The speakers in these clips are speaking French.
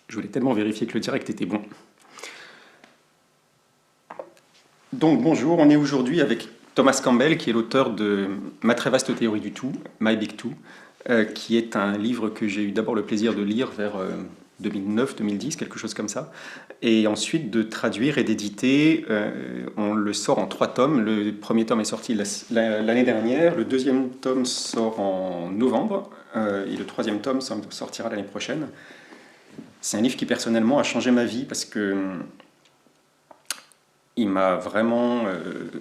Je voulais tellement vérifier que le direct était bon. Donc bonjour, on est aujourd'hui avec Thomas Campbell, qui est l'auteur de Ma très vaste théorie du tout, My Big Two, qui est un livre que j'ai eu d'abord le plaisir de lire vers 2009-2010, quelque chose comme ça, et ensuite de traduire et d'éditer. On le sort en 3 tomes. Le premier tome est sorti l'année dernière, le deuxième tome sort en novembre, et le troisième tome sortira l'année prochaine. C'est un livre qui personnellement a changé ma vie parce que il m'a vraiment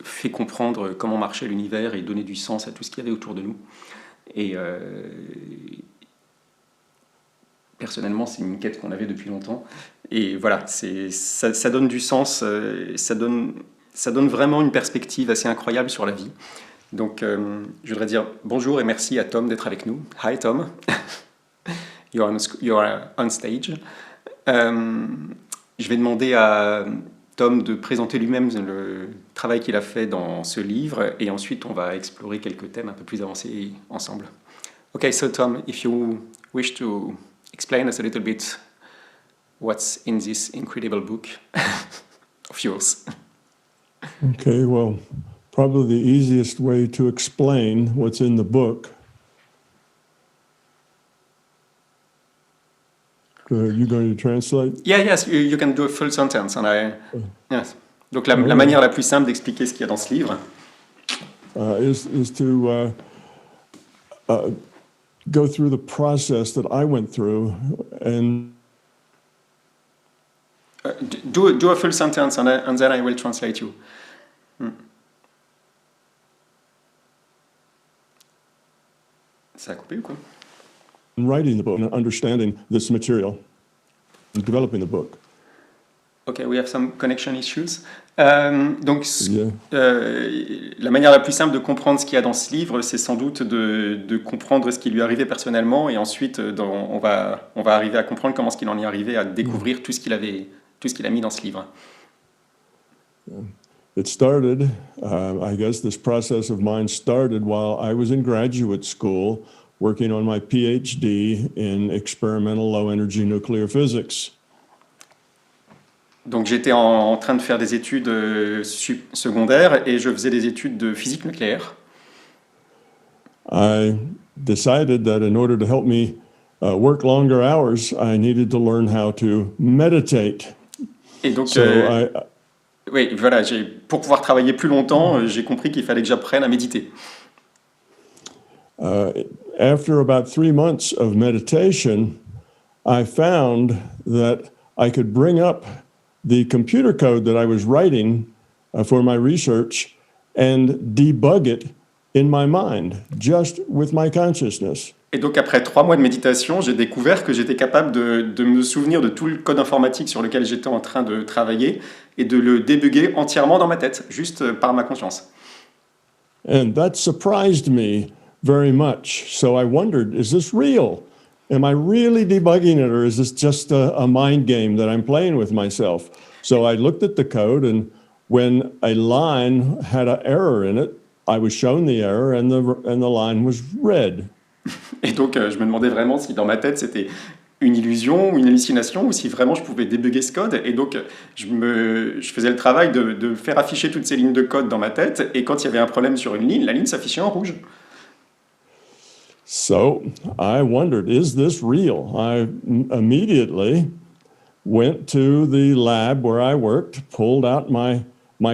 fait comprendre comment marchait l'univers et donner du sens à tout ce qu'il y avait autour de nous. Et personnellement, c'est une quête qu'on avait depuis longtemps. Et voilà, ça donne du sens, ça donne vraiment une perspective assez incroyable sur la vie. Donc, je voudrais dire bonjour et merci à Tom d'être avec nous. Hi Tom, you are on stage. Je vais demander à Tom de présenter lui-même le travail qu'il a fait dans ce livre et ensuite on va explorer quelques thèmes un peu plus avancés ensemble. Okay, so Tom, if you wish to explain us a little bit what's in this incredible book of yours. Okay, well, probably the easiest way to explain what's in the book. You going to translate? Yeah, yes, you can do a full sentence. Yes. Donc la manière la plus simple d'expliquer ce qu'il y a dans ce livre is to go through the process that I went through and do a full sentence and then I will translate you. Ça a coupé ou quoi? Writing the book and understanding this material and developing the book. Okay, we have some connection issues. Donc, la manière la plus simple de comprendre ce qu'il y a dans ce livre, c'est sans doute de comprendre ce qui lui est arrivé personnellement, et ensuite, on va arriver à comprendre comment est-ce qu'il en est arrivé à découvrir tout ce qu'il a mis dans ce livre. It started, I guess this process of mine started while I was in graduate school working on my PhD in experimental low-energy nuclear physics. Donc j'étais en train de faire des études secondaires et je faisais des études de physique nucléaire. I decided that in order to help me work longer hours, I needed to learn how to meditate. Et donc, oui, voilà, pour pouvoir travailler plus longtemps, j'ai compris qu'il fallait que j'apprenne à méditer. After about 3 months of meditation, I found that I could bring up the computer code that I was writing for my research and debug it in my mind, just with my consciousness. Et donc après 3 mois de méditation, j'ai découvert que j'étais capable de me souvenir de tout le code informatique sur lequel j'étais en train de travailler et de le débugger entièrement dans ma tête, juste par ma conscience. And that surprised me very much. So I wondered, is this real? Am I really debugging it, or is this just a mind game that I'm playing with myself? So I looked at the code, and when a line had an error in it, I was shown the error, and the line was red. Et donc, je me demandais vraiment si dans ma tête, c'était une illusion ou une hallucination, ou si vraiment je pouvais débugger ce code. Et donc, je faisais le travail de faire afficher toutes ces lignes de code dans ma tête, et quand il y avait un problème sur une ligne, la ligne s'affichait en rouge. So I wondered, is this real? I immediately went to the lab where I worked, pulled out my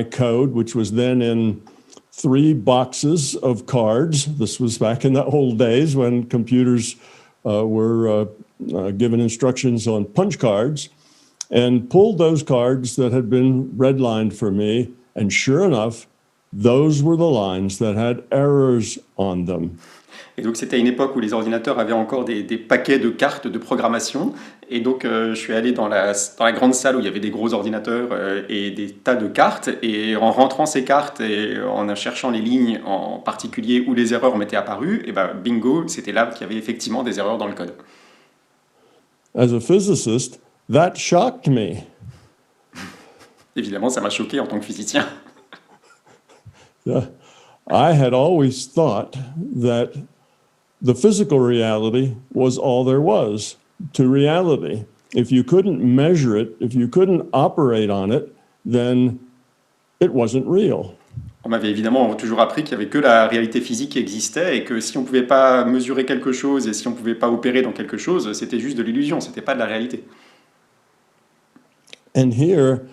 code, which was then in 3 boxes of cards. This was back in the old days when computers were given instructions on punch cards, and pulled those cards that had been redlined for me. And sure enough, those were the lines that had errors on them. Et donc c'était une époque où les ordinateurs avaient encore des paquets de cartes de programmation. Et donc je suis allé dans la grande salle où il y avait des gros ordinateurs et des tas de cartes. Et en rentrant ces cartes et en cherchant les lignes en particulier où les erreurs m'étaient apparues, et ben bingo, c'était là qu'il y avait effectivement des erreurs dans le code. As a physicist, that shocked me. Évidemment, ça m'a choqué en tant que physicien. Yeah. I had always thought that the physical reality was all there was to reality. if you couldn't measure it, if you couldn't operate on it, then it wasn't real. On m'avait évidemment toujours appris qu'il n'y avait que la réalité physique qui existait et que si on ne pouvait pas mesurer quelque chose et si on ne pouvait pas opérer dans quelque chose, c'était juste de l'illusion, ce n'était pas de la réalité. And here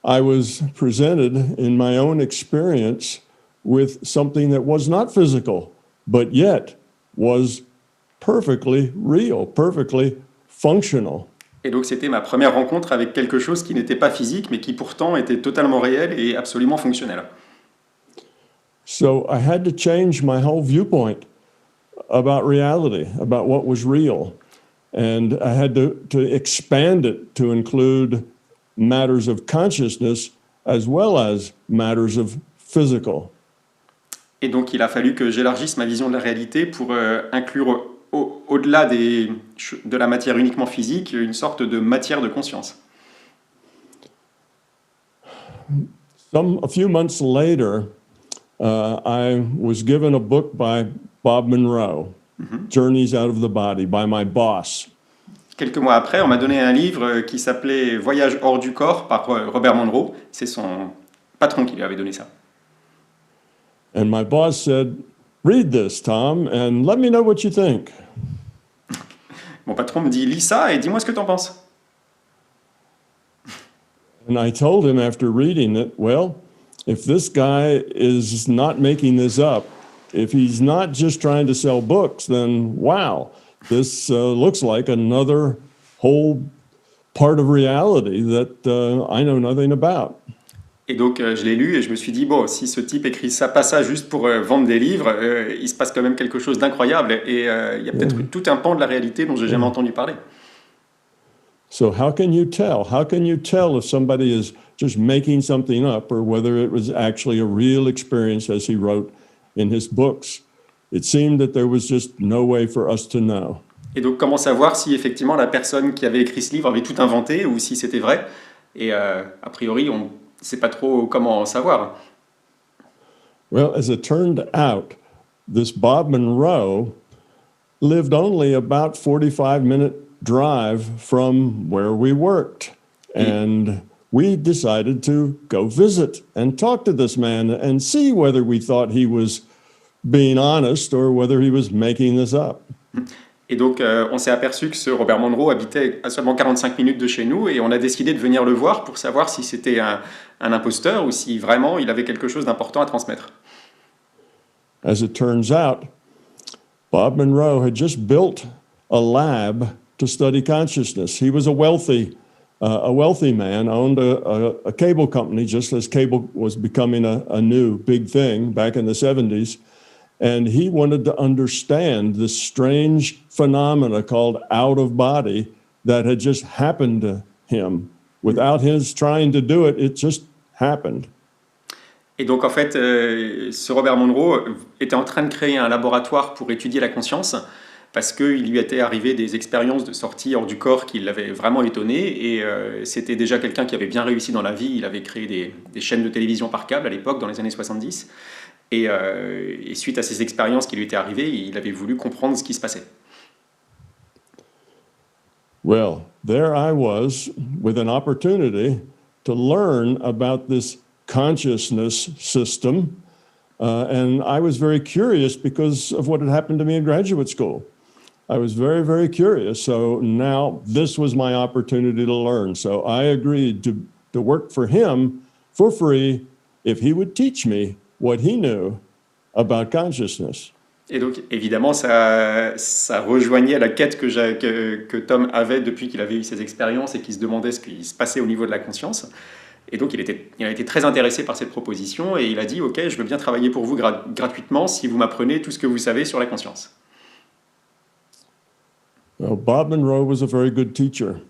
I was presented in my own experience with something that was not physical, but yet was perfectly real, perfectly functional. Et donc c'était ma première rencontre avec quelque chose qui n'était pas physique, mais qui pourtant était totalement réel et absolument fonctionnel. So I had to change my whole viewpoint about reality, about what was real. And I had to expand it to include matters of consciousness as well as matters of physical. Et donc il a fallu que j'élargisse ma vision de la réalité pour inclure au-delà de la matière uniquement physique une sorte de matière de conscience. A few months later, I was given a book by Bob Monroe, Journeys Out of the Body, by my boss. Quelques mois après, on m'a donné un livre qui s'appelait Voyage hors du corps par Robert Monroe. C'est son patron qui lui avait donné ça. And my boss said, "Read this, Tom, and let me know what you think." Mon patron me dit, lis ça et dis-moi ce que tu en penses. And I told him after reading it, well, if this guy is not making this up, if he's not just trying to sell books, then wow, this looks like another whole part of reality that I know nothing about. Et donc je l'ai lu et je me suis dit, bon, si ce type écrit ça, pas ça juste pour vendre des livres, il se passe quand même quelque chose d'incroyable et il y a peut-être tout un pan de la réalité dont j'ai jamais entendu parler. So how can you tell? How can you tell if somebody is just making something up or whether it was actually a real experience as he wrote in his books? It seemed that there was just no way for us to know. Et donc comment savoir si effectivement la personne qui avait écrit ce livre avait tout inventé ou si c'était vrai? Et a priori, on ne sait pas trop comment savoir. Well, as it turned out, this Bob Monroe lived only about 45-minute drive from where we worked. And we decided to go visit and talk to this man and see whether we thought he was being honest or whether he was making this up. Et donc, on s'est aperçu que ce Robert Monroe habitait à seulement 45 minutes de chez nous et on a décidé de venir le voir pour savoir si c'était un imposteur ou si vraiment il avait quelque chose d'important à transmettre. As it turns out, Bob Monroe had just built a lab to study consciousness. He was a wealthy man, owned a cable company just as cable was becoming a new big thing back in the 70s. And he wanted to understand this strange phenomena called out of body that had just happened to him. Without his trying to do it, it just happened. Et donc, en fait, ce Robert Monroe était en train de créer un laboratoire pour étudier la conscience parce qu'il lui était arrivé des expériences de sortie hors du corps qui l'avaient vraiment étonné. Et c'était déjà quelqu'un qui avait bien réussi dans la vie. Il avait créé des chaînes de télévision par câble à l'époque, dans les années 70. Et suite à ces expériences qui lui étaient arrivées, il avait voulu comprendre ce qui se passait. Well, there I was with an opportunity to learn about this consciousness system. And I was very curious because of what had happened to me in graduate school. I was very, very curious. So now this was my opportunity to learn. So I agreed to work for him for free if he would teach me what he knew about consciousness. Et donc, évidemment, ça rejoignait la quête que Tom avait depuis qu'il avait eu ses expériences et qu'il se demandait ce qui se passait au niveau de la conscience. Et donc, il a été très intéressé par cette proposition et il a dit « Ok, je veux bien travailler pour vous gratuitement si vous m'apprenez tout ce que vous savez sur la conscience. » Well, Bob Monroe was a very good teacher.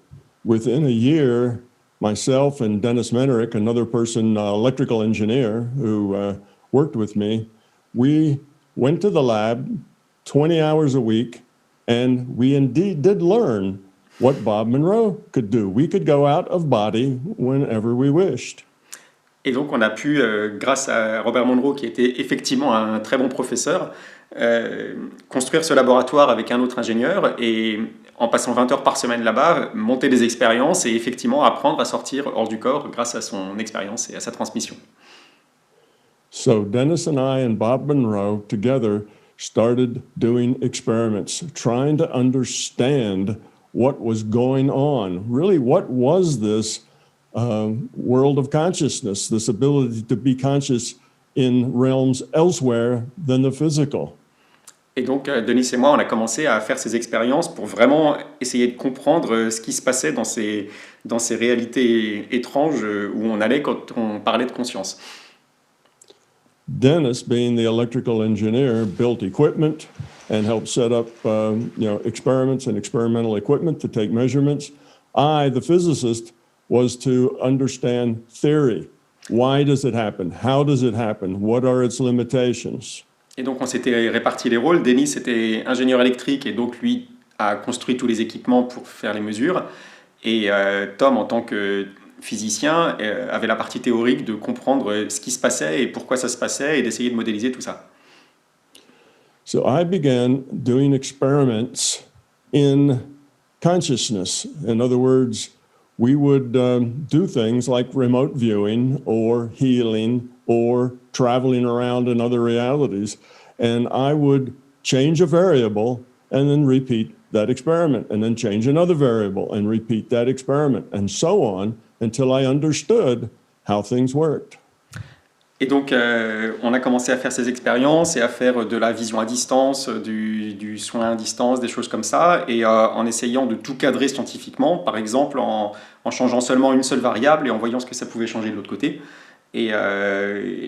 Within a year, myself and Dennis Menerick, another person, electrical engineer who worked with me, we went to the lab 20 hours a week, and we indeed did learn what Bob Monroe could do. We could go out of body whenever we wished. Et donc on a pu, grâce à Robert Monroe, qui était effectivement un très bon professeur, construire ce laboratoire avec un autre ingénieur et en passant 20 heures par semaine là-bas, monter des expériences et effectivement apprendre à sortir hors du corps grâce à son expérience et à sa transmission. So Dennis and I and Bob Monroe together started doing experiments, trying to understand what was going on. Really, what was this world of consciousness, this ability to be conscious in realms elsewhere than the physical? Et donc, Denis et moi, on a commencé à faire ces expériences pour vraiment essayer de comprendre ce qui se passait dans ces réalités étranges où on allait quand on parlait de conscience. Dennis, being the electrical engineer, built equipment and helped set up experiments and experimental equipment to take measurements. I, the physicist, was to understand theory. Why does it happen? How does it happen? What are its limitations? Et donc, on s'était réparti les rôles. Denis était ingénieur électrique et donc lui a construit tous les équipements pour faire les mesures. Et Tom, en tant que physicien, avait la partie théorique de comprendre ce qui se passait et pourquoi ça se passait et d'essayer de modéliser tout ça. So I began doing experiments in consciousness. In other words, we would do things like remote viewing or healing or traveling around in other realities. And I would change a variable and then repeat that experiment, and then change another variable and repeat that experiment, and so on until I understood how things worked. Et donc, on a commencé à faire ces expériences et à faire de la vision à distance, du soin à distance, des choses comme ça, et en essayant de tout cadrer scientifiquement, par exemple en changeant seulement une seule variable et en voyant ce que ça pouvait changer de l'autre côté, et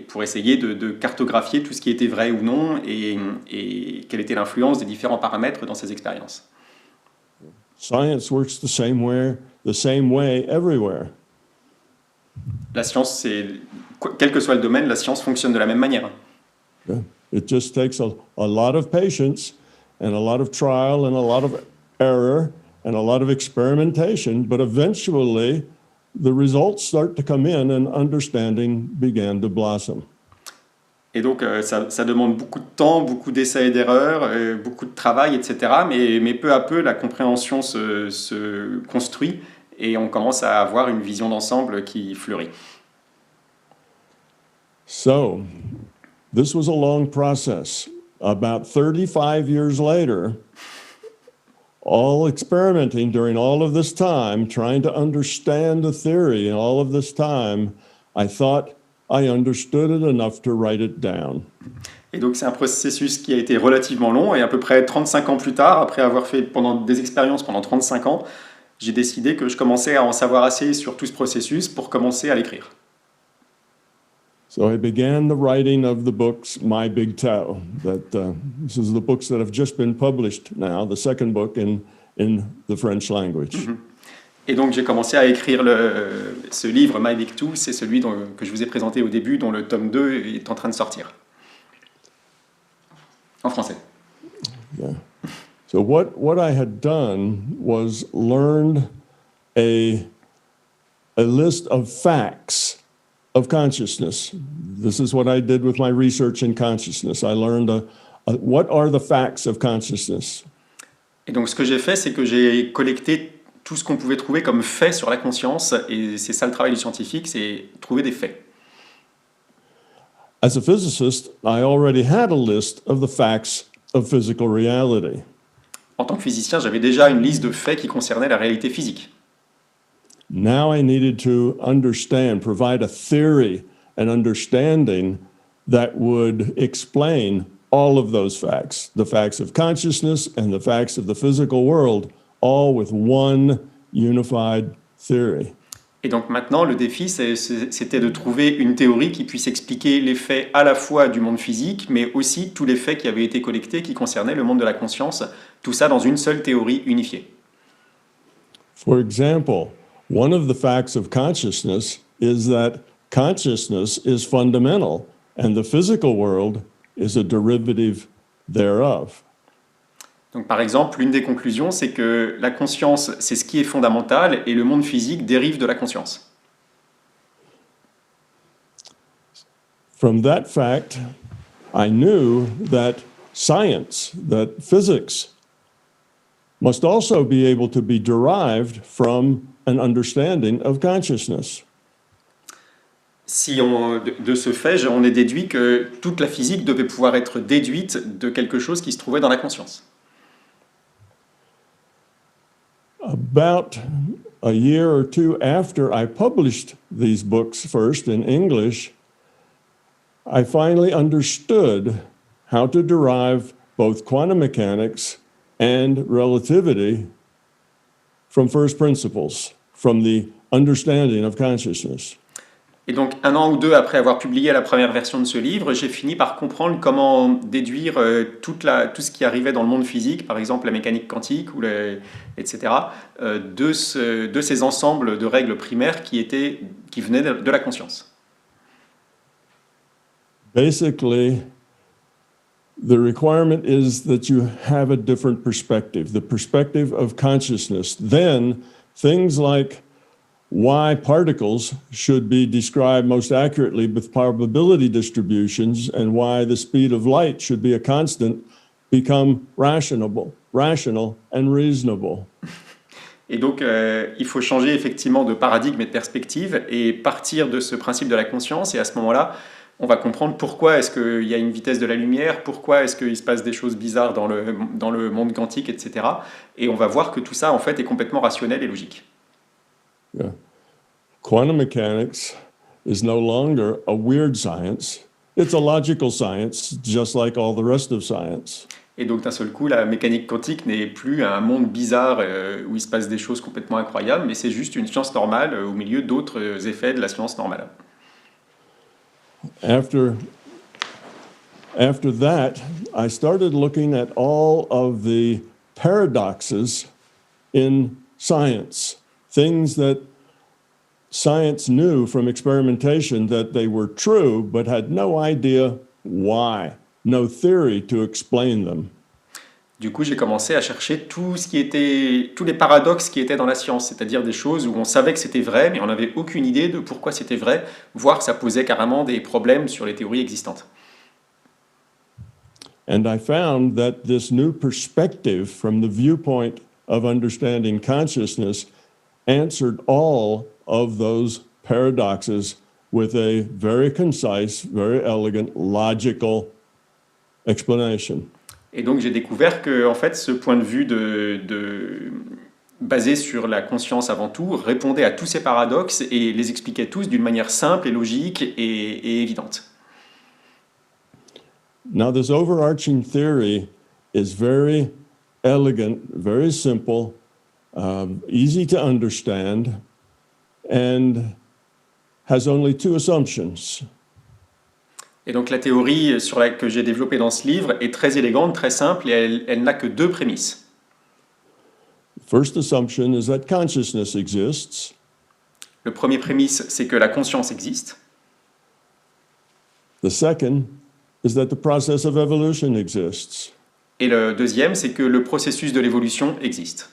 pour essayer de cartographier tout ce qui était vrai ou non et quelle était l'influence des différents paramètres dans ces expériences. Science works the same way everywhere. La science, quel que soit le domaine, la science fonctionne de la même manière. Yeah. It just takes a lot of patience and a lot of trial and a lot of error and a lot of experimentation, but eventually the results start to come in and understanding began to blossom. Et donc, ça demande beaucoup de temps, beaucoup d'essais et d'erreurs, beaucoup de travail, etc. Mais peu à peu, la compréhension se construit et on commence à avoir une vision d'ensemble qui fleurit. So, this was a long process. About 35 years later, all experimenting during all of this time, trying to understand the theory, and all of this time, I thought I understood it enough to write it down. Et donc, c'est un processus qui a été relativement long, et à peu près 35 ans plus tard, après avoir fait des expériences pendant 35 ans, j'ai décidé que je commençais à en savoir assez sur tout ce processus pour commencer à l'écrire. So I began the writing of the books, My Big Toe. This is the books that have just been published now, the second book in the French language. Mm-hmm. Et donc j'ai commencé à écrire ce livre, My Big Two, c'est celui que je vous ai présenté au début, dont le tome 2 est en train de sortir. En français. Yeah. So what I had done was learned a list of facts of consciousness. This is what I did with my research in consciousness. I learned what are the facts of consciousness. Et donc ce que j'ai fait, c'est que j'ai collecté tout ce qu'on pouvait trouver comme faits sur la conscience, et c'est ça le travail du scientifique, c'est trouver des faits. As a physicist, I already had a list of the facts of physical reality. En tant que physicien, j'avais déjà une liste de faits qui concernaient la réalité physique. Now I needed to provide a theory and understanding that would explain all of those facts, the facts of consciousness and the facts of the physical world, all with one unified theory. Et donc maintenant, le défi, c'était de trouver une théorie qui puisse expliquer les faits à la fois du monde physique, mais aussi tous les faits qui avaient été collectés qui concernaient le monde de la conscience, tout ça dans une seule théorie unifiée. For example, one of the facts of consciousness is that consciousness is fundamental and the physical world is a derivative thereof. Donc, par exemple, l'une des conclusions, c'est que la conscience, c'est ce qui est fondamental et le monde physique dérive de la conscience. From that fact, I knew that science, that physics, must also be able to be derived from an understanding of consciousness. De ce fait, on est déduit que toute la physique devait pouvoir être déduite de quelque chose qui se trouvait dans la conscience. About a year or two after I published these books first in English, I finally understood how to derive both quantum mechanics and relativity from first principles, from the understanding of consciousness. Et donc, 1 an ou 2 après avoir publié la première version de ce livre, j'ai fini par comprendre comment déduire tout ce qui arrivait dans le monde physique, par exemple la mécanique quantique, etc., de ces ensembles de règles primaires qui venaient de la conscience. Basically, the requirement is that you have a different perspective, the perspective of consciousness. Then things like why particles should be described most accurately with probability distributions and why the speed of light should be a constant become rational and reasonable. Et donc, il faut changer effectivement de paradigme et de perspective et partir de ce principe de la conscience. Et à ce moment-là, on va comprendre pourquoi est-ce qu'il y a une vitesse de la lumière, pourquoi est-ce qu'il se passe des choses bizarres dans le monde quantique, etc. Et on va voir que tout ça, en fait, est complètement rationnel et logique. Yeah. Quantum mechanics is no longer a weird science. It's a logical science, just like all the rest of science. Et donc, d'un seul coup, la mécanique quantique n'est plus un monde bizarre où il se passe des choses complètement incroyables, mais c'est juste une science normale au milieu d'autres effets de la science normale. After that, I started looking at all of the paradoxes in science, things that science knew from experimentation that they were true, but had no idea why, no theory to explain them. Du coup, j'ai commencé à chercher tous les paradoxes qui étaient dans la science, c'est-à-dire des choses où on savait que c'était vrai, mais on n'avait aucune idée de pourquoi c'était vrai, voire ça posait carrément des problèmes sur les théories existantes. And I found that this new perspective from the viewpoint of understanding consciousness answered all of those paradoxes with a very concise, very elegant, logical explanation. Et donc j'ai découvert que en fait, ce point de vue basé sur la conscience avant tout répondait à tous ces paradoxes et les expliquait tous d'une manière simple et logique et évidente. Now, this overarching theory is very elegant, very simple, easy to understand, and has only 2 assumptions. Et donc la théorie que j'ai développée dans ce livre est très élégante, très simple, et elle n'a que 2 prémisses. First assumption is that consciousness exists. Le premier prémisse, c'est que la conscience existe. The second is that the process of evolution exists. Et le deuxième, c'est que le processus de l'évolution existe.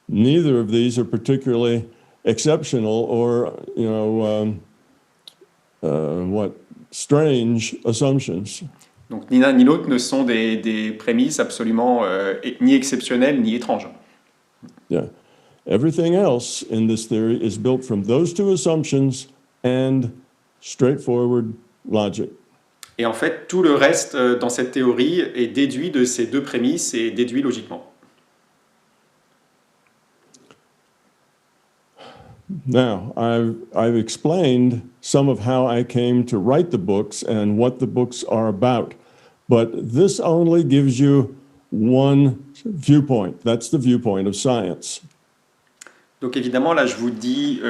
Neither of these are particularly exceptional or, strange assumptions. Donc ni l'un ni l'autre ne sont des prémisses absolument ni exceptionnelles ni étranges. Yeah. Everything else in this theory is built from those 2 assumptions and straightforward logic. Et en fait, tout le reste dans cette théorie est déduit de ces 2 prémisses et déduit logiquement. Now, I've explained some of how I came to write the books and what the books are about, but this only gives you one viewpoint. That's the viewpoint of science. Donc évidemment, là, je vous dis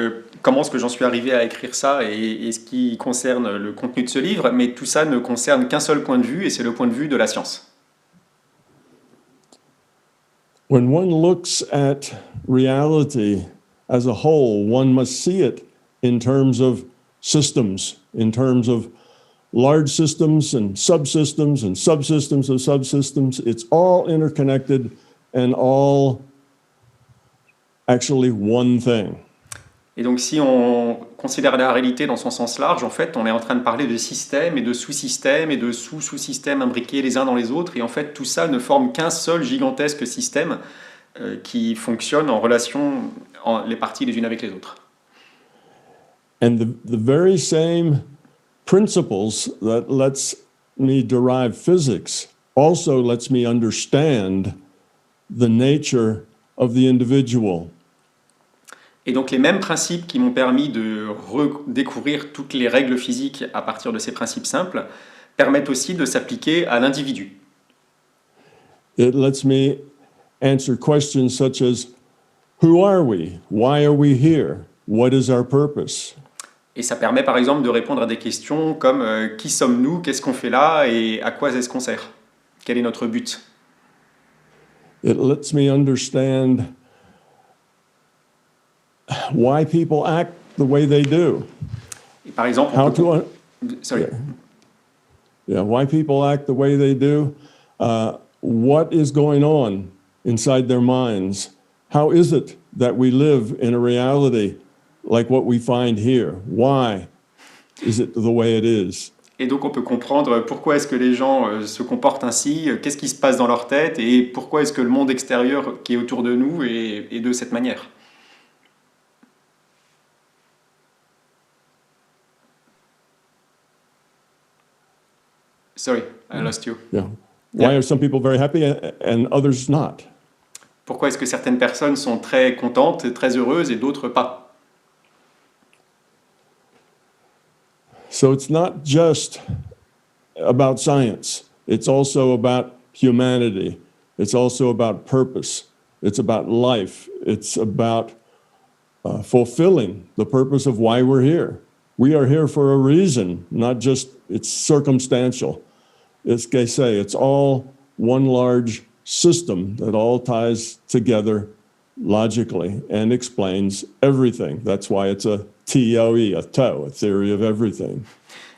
comment est-ce que j'en suis arrivé à écrire ça et ce qui concerne le contenu de ce livre, mais tout ça ne concerne qu'un seul point de vue, et c'est le point de vue de la science. When one looks at reality as a whole, one must see it in terms of systems, in terms of large systems and subsystems of subsystems. It's all interconnected and all actually one thing. Et donc si on considère la réalité dans son sens large, en fait, on est en train de parler de systèmes et de sous-systèmes et de sous-sous-systèmes imbriqués les uns dans les autres. Et en fait, tout ça ne forme qu'un seul gigantesque système qui fonctionne en relation, les parties les unes avec les autres. And the very same principles that lets me derive physics also lets me understand the nature of the individual. Et donc les mêmes principes qui m'ont permis de redécouvrir toutes les règles physiques à partir de ces principes simples permettent aussi de s'appliquer à l'individu. It lets me answer questions such as, who are we? Why are we here? What is our purpose? Et ça permet par exemple de répondre à des questions comme qui sommes-nous, qu'est-ce qu'on fait là et à quoi est-ce qu'on sert? Quel est notre but? It lets me understand why people act the way they do. Et par exemple, why people act the way they do, what is going on inside their minds? How is it that we live in a reality like what we find here? Why is it the way it is? Et donc on peut comprendre pourquoi est-ce que les gens se comportent ainsi, qu'est-ce qui se passe dans leur tête et pourquoi est-ce que le monde extérieur qui est autour de nous est de cette manière. Sorry, I lost you. Yeah. Why are some people very happy and others not? Pourquoi est-ce que certaines personnes sont très contentes, très heureuses et d'autres pas? So it's not just about science. It's also about humanity. It's also about purpose. It's about life. It's about fulfilling the purpose of why we're here. We are here for a reason, not just it's circumstantial. As they say, it's all one large system that all ties together logically and explains everything. That's why it's a théorie, a theory of everything.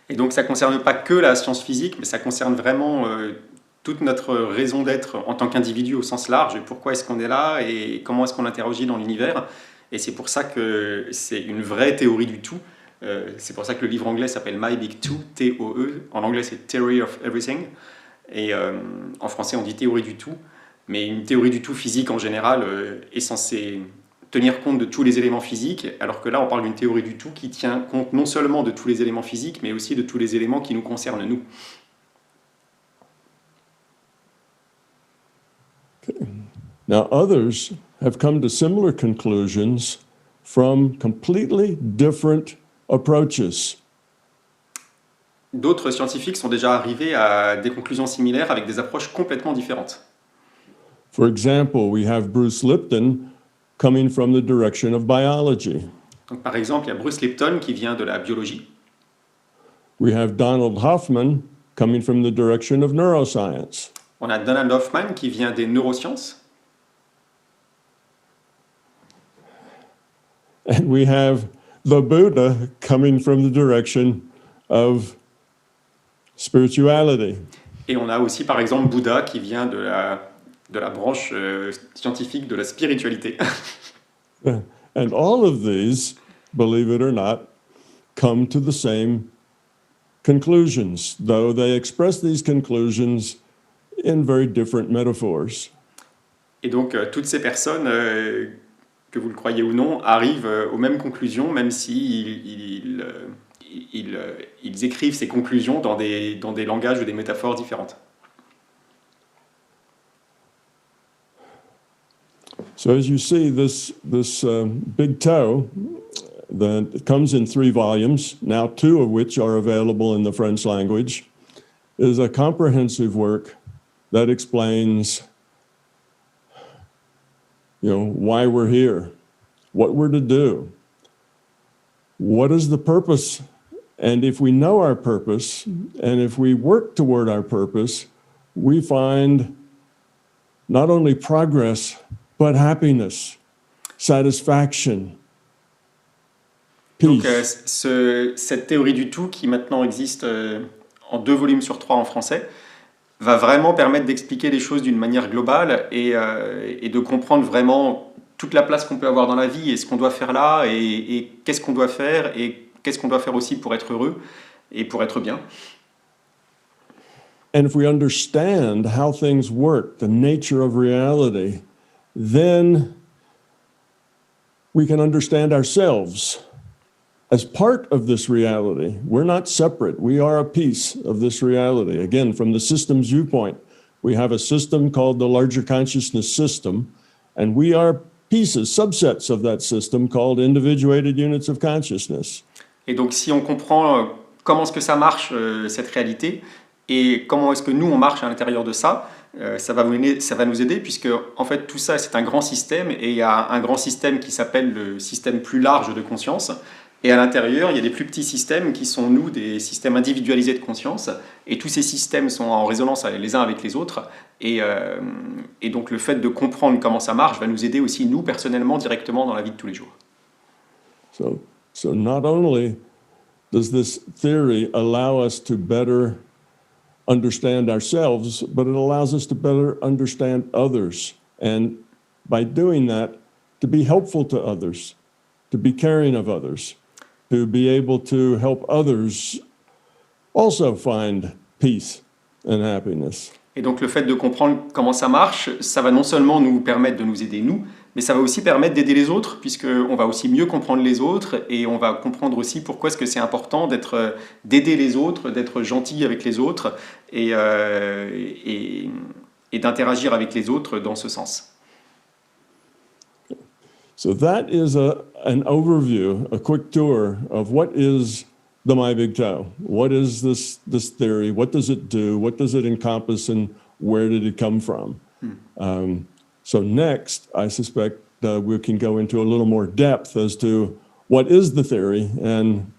Et donc ça ne concerne pas que la science physique, mais ça concerne vraiment toute notre raison d'être en tant qu'individu au sens large, et pourquoi est-ce qu'on est là et comment est-ce qu'on interagit dans l'univers. Et c'est pour ça que c'est une vraie théorie du tout. C'est pour ça que le livre anglais s'appelle My Big Two, T-O-E. En anglais, c'est Theory of Everything. Et en français, on dit théorie du tout. Mais une théorie du tout physique, en général, est censée tenir compte de tous les éléments physiques, alors que là, on parle d'une théorie du tout qui tient compte non seulement de tous les éléments physiques, mais aussi de tous les éléments qui nous concernent, nous. Okay. Now, others have come to similar conclusions from completely different approaches. D'autres scientifiques sont déjà arrivés à des conclusions similaires avec des approches complètement différentes. For example, we have Bruce Lipton coming from the direction of biology. Donc, par exemple, il y a Bruce Lipton qui vient de la biologie. We have Donald Hoffman coming from the direction of neuroscience. On a Donald Hoffman qui vient des neurosciences. And we have the Buddha coming from the direction of spirituality. Et on a aussi, par exemple, Bouddha qui vient de la branche scientifique de la spiritualité. And all of these, believe it or not, come to the same conclusions, though they express these conclusions in very different metaphors. Et donc, toutes ces personnes, que vous le croyez ou non, arrivent aux mêmes conclusions, même si ils écrivent ces conclusions dans des langages ou des métaphores différentes. So as you see, this big toe that comes in 3 volumes, now 2 of which are available in the French language, is a comprehensive work that explains, why we're here, what we're to do, what is the purpose, and if we know our purpose, and if we work toward our purpose, we find not only progress, but happiness, satisfaction, peace. Donc, cette théorie du tout, qui maintenant existe en 2 volumes sur 3 en français, va vraiment permettre d'expliquer les choses d'une manière globale et de comprendre vraiment toute la place qu'on peut avoir dans la vie et ce qu'on doit faire là et qu'est-ce qu'on doit faire et qu'est-ce qu'on doit faire aussi pour être heureux et pour être bien. And if we understand how things work, the nature of reality, then we can understand ourselves as part of this reality. We're not separate. We are a piece of this reality. Again, from the system's viewpoint, we have a system called the larger consciousness system, and we are pieces, subsets of that system called individuated units of consciousness. Et donc, si on comprend comment est-ce que ça marche, cette réalité, et comment est-ce que nous, on marche à l'intérieur de ça, ça va nous aider, puisque en fait, tout ça, c'est un grand système, et il y a un grand système qui s'appelle le système plus large de conscience, et à l'intérieur, il y a des plus petits systèmes qui sont, nous, des systèmes individualisés de conscience, et tous ces systèmes sont en résonance les uns avec les autres, et donc le fait de comprendre comment ça marche va nous aider aussi, nous, personnellement, directement dans la vie de tous les jours. So not only does this theory allow us to better understand ourselves, but it allows us to better understand others. And by doing that, to be helpful to others, to be caring of others, to be able to help others also find peace and happiness. Et donc le fait de comprendre comment ça marche, ça va non seulement nous permettre de nous aider nous, mais ça va aussi permettre d'aider les autres, puisqu'on va aussi mieux comprendre les autres, et on va comprendre aussi pourquoi est-ce que c'est important d'aider les autres, d'être gentil avec les autres, et d'interagir avec les autres dans ce sens. So that is an overview, a quick tour of what is the My Big Toe. What is this theory? What does it do? What does it encompass? And where did it come from? So next, I suspect we can go into a little more depth as to what is the theory and,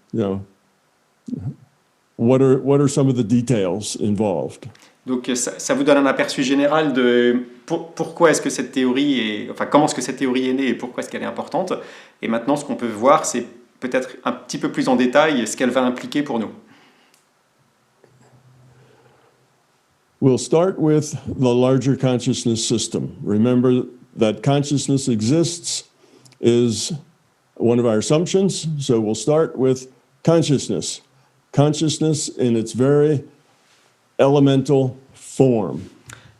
what are some of the details involved. Donc ça vous donne un aperçu général de pourquoi est-ce que cette théorie comment est-ce que cette théorie est née et pourquoi est-ce qu'elle est importante. Et maintenant, ce qu'on peut voir, c'est peut-être un petit peu plus en détail ce qu'elle va impliquer pour nous. We'll start with the larger consciousness system. Remember that consciousness exists is one of our assumptions, so we'll start with consciousness. Consciousness in its very elemental form.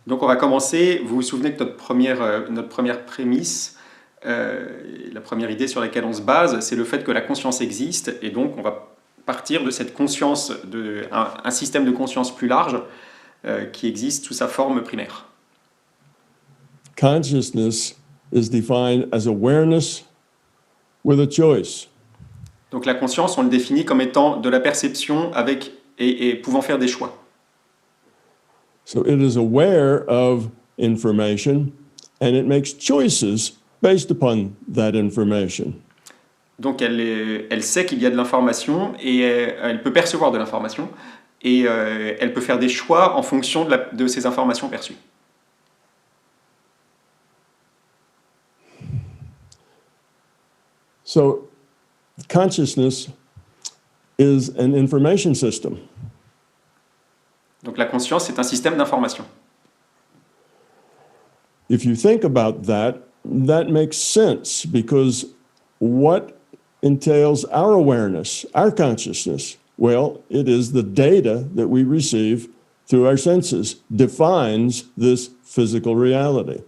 Donc on va commencer, vous vous souvenez que notre première prémisse, la première idée sur laquelle on se base, c'est le fait que la conscience existe, et donc on va partir de cette conscience, un système de conscience plus large qui existe sous sa forme primaire. Consciousness is defined as awareness with a choice. Donc la conscience, on le définit comme étant de la perception avec et pouvant faire des choix. So it is aware of information and it makes choices based upon that information. Donc elle sait qu'il y a de l'information et elle peut percevoir de l'information et elle peut faire des choix en fonction de ces informations perçues. So consciousness is an information system. Donc la conscience, c'est un système d'information. If you think about that, that makes sense because what entails our awareness, our consciousness? Well, it is the data that we receive through our senses defines this physical reality.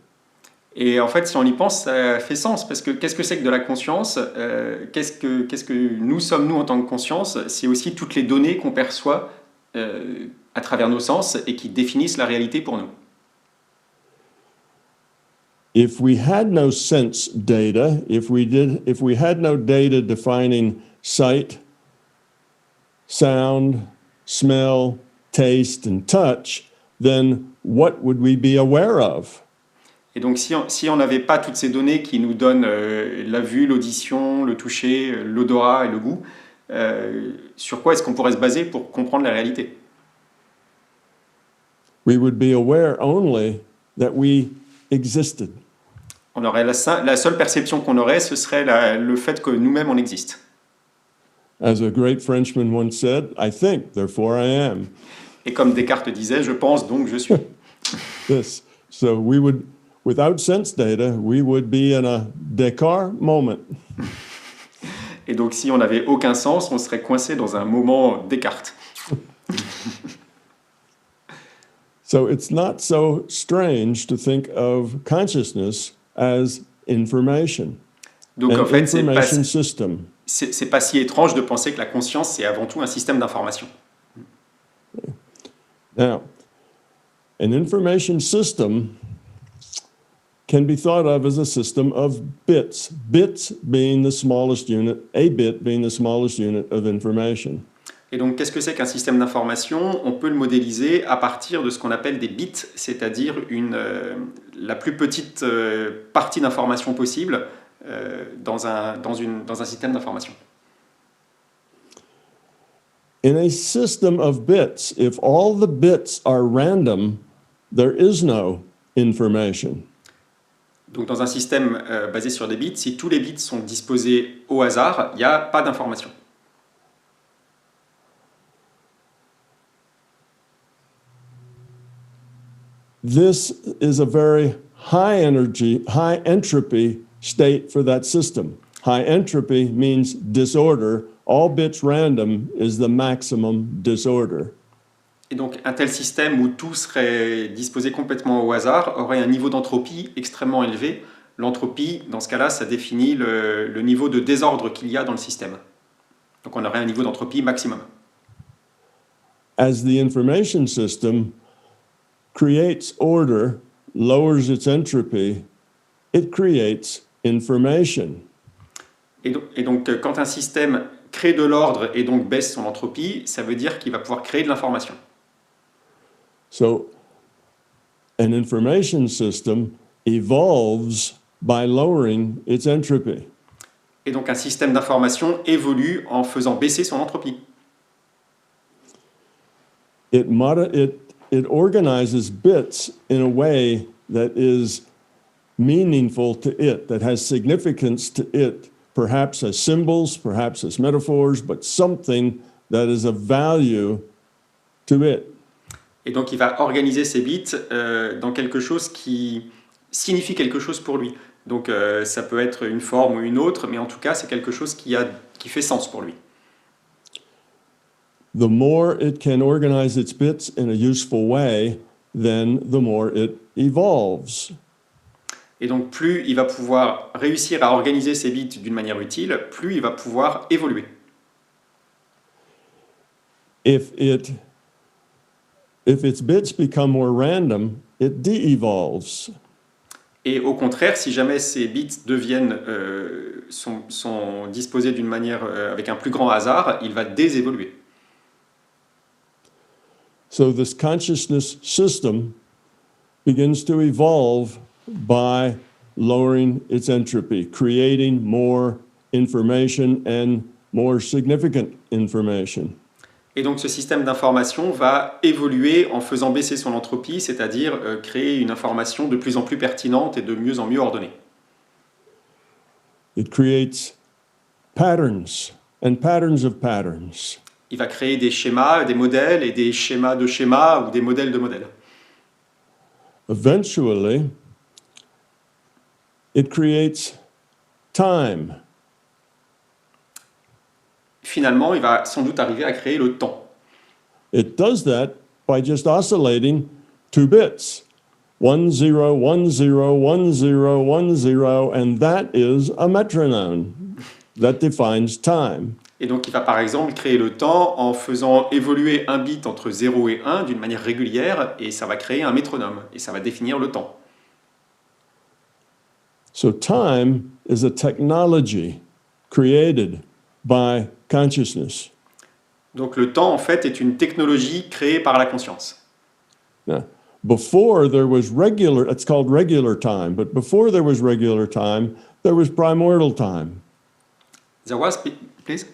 Et en fait, si on y pense, ça fait sens, parce que qu'est-ce que c'est que de la conscience? Qu'est-ce que nous sommes, nous, en tant que conscience? C'est aussi toutes les données qu'on perçoit à travers nos sens et qui définissent la réalité pour nous. If we had no sense data, if we had no data defining sight, sound, smell, taste, and touch, then what would we be aware of? Et donc, si on n'avait pas toutes ces données qui nous donnent la vue, l'audition, le toucher, l'odorat et le goût, sur quoi est-ce qu'on pourrait se baser pour comprendre la réalité? We would be aware only that we existed. On aurait la seule perception qu'on aurait, ce serait le fait que nous-mêmes, on existe. As a great Frenchman once said, I think, therefore I am. Et comme Descartes disait, je pense, donc je suis. Yes. So we without sense data, we would be in a Descartes moment. Et donc, si on n'avait aucun sens, on serait coincé dans un moment Descartes. So it's not so strange to think of consciousness as information, Donc, an en fait, information system. c'est pas si étrange de penser que la conscience, c'est avant tout un système d'information. Now, an information system can be thought of as a system of bits, bits being the smallest unit, a bit being the smallest unit of information. Et donc, qu'est-ce que c'est qu'un système d'information? On peut le modéliser à partir de ce qu'on appelle des bits, c'est-à-dire la plus petite partie d'information possible dans un système d'information. In a system of bits, if all the bits are random, there is no information. Donc, dans un système basé sur des bits, si tous les bits sont disposés au hasard, il n'y a pas d'information. This is a very high entropy state for that system. High entropy means disorder. All bits random is the maximum disorder. Et donc, un tel système où tout serait disposé complètement au hasard aurait un niveau d'entropie extrêmement élevé. L'entropie, dans ce cas-là, ça définit le niveau de désordre qu'il y a dans le système. Donc, on aurait un niveau d'entropie maximum. As the information system creates order, lowers its entropy, it creates information. Et donc, quand un système crée de l'ordre et donc baisse son entropie, ça veut dire qu'il va pouvoir créer de l'information. So, an information system evolves by lowering its entropy. Et donc, un système d'information évolue en faisant baisser son entropie. It organizes bits in a way that is meaningful to it, that has significance to it, perhaps as symbols, perhaps as metaphors, but something that is of value to it. Et donc, il va organiser ses bits dans quelque chose qui signifie quelque chose pour lui. Donc, ça peut être une forme ou une autre, mais en tout cas, c'est quelque chose qui fait sens pour lui. The more it can organize its bits in a useful way, then the more it evolves. Et donc, plus il va pouvoir réussir à organiser ses bits d'une manière utile, plus il va pouvoir évoluer. If its bits become more random, it de-evolves. Et au contraire, si jamais ces bits sont disposés d'une manière avec un plus grand hasard, il va désévoluer. So this consciousness system begins to evolve by lowering its entropy, creating more information and more significant information. Et donc ce système d'information va évoluer en faisant baisser son entropie, c'est-à-dire créer une information de plus en plus pertinente et de mieux en mieux ordonnée. It creates patterns and patterns of patterns. Il va créer des schémas, des modèles et des schémas de schémas ou des modèles de modèles. Eventually, it creates time. Finalement, il va sans doute arriver à créer le temps. It does that by just oscillating 2 bits. 1 0 1 0 1 0 1 0, and that is a metronome that defines time. Et donc, il va par exemple créer le temps en faisant évoluer un bit entre 0 et 1 d'une manière régulière, et ça va créer un métronome, et ça va définir le temps. So time is a technology created by consciousness. Donc, le temps, en fait, est une technologie créée par la conscience. Now, before there was it's called regular time, but before there was regular time, there was primordial time. There was, please?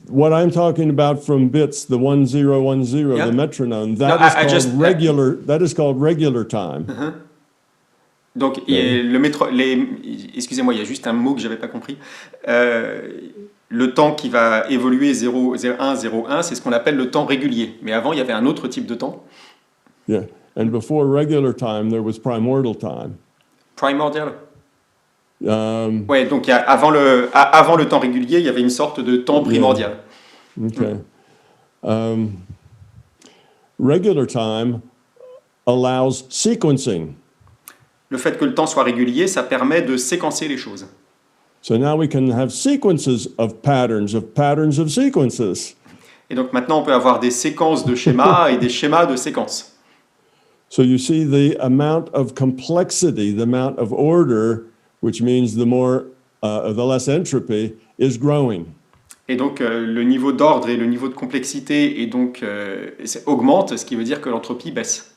What I'm talking about from bits, the 1 0 1 0, Yeah. the metronome, No, I just- that is called regular time. Donc, excusez-moi, il y a juste un mot que je n'avais pas compris. Le temps qui va évoluer 0, 0, 1, 0, 1, c'est ce qu'on appelle le temps régulier. Mais avant, il y avait un autre type de temps. Yeah. And before regular time, there was primordial time. Primordial. Ouais, donc avant le temps régulier, il y avait une sorte de temps primordial. Okay. Regular time allows sequencing. Le fait que le temps soit régulier, ça permet de séquencer les choses. So now we can have sequences of patterns of sequences. Et donc maintenant, on peut avoir des séquences de schémas et des schémas de séquences. So you see the amount of complexity, the amount of order, which means the less entropy, is growing. Et donc le niveau d'ordre et le niveau de complexité et donc, augmente, ce qui veut dire que l'entropie baisse.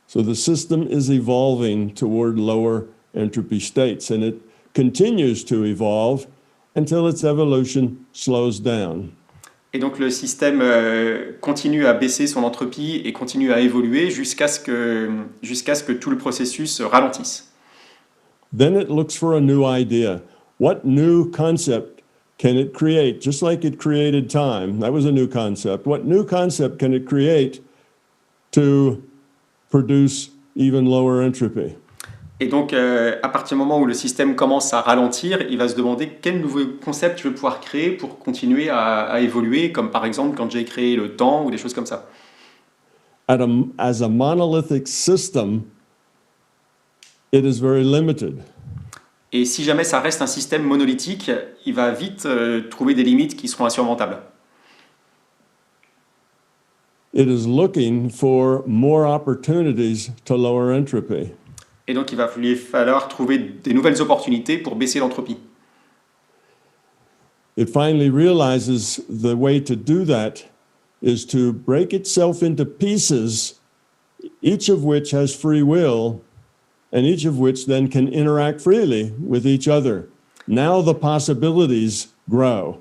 So the system is evolving toward lower entropy states, and it continues to evolve until its evolution slows down. Et donc le système continue à baisser son entropie et continue à évoluer jusqu'à ce que tout le processus ralentisse. Then it looks for a new idea. What new concept can it create? Just like it created time, that was a new concept. What new concept can it create to produce even lower entropy? Et donc, à partir du moment où le système commence à ralentir, il va se demander quel nouveau concept je vais pouvoir créer pour continuer à évoluer, comme par exemple quand j'ai créé le temps ou des choses comme ça. As a monolithic system, it is very limited. Et si jamais ça reste un système monolithique, il va vite trouver des limites qui seront insurmontables. It is looking for more opportunities to lower entropy. Et donc, il va falloir trouver des nouvelles opportunités pour baisser l'entropie. It finally realizes the way to do that is to break itself into pieces, each of which has free will, and each of which then can interact freely with each other. Now the possibilities grow.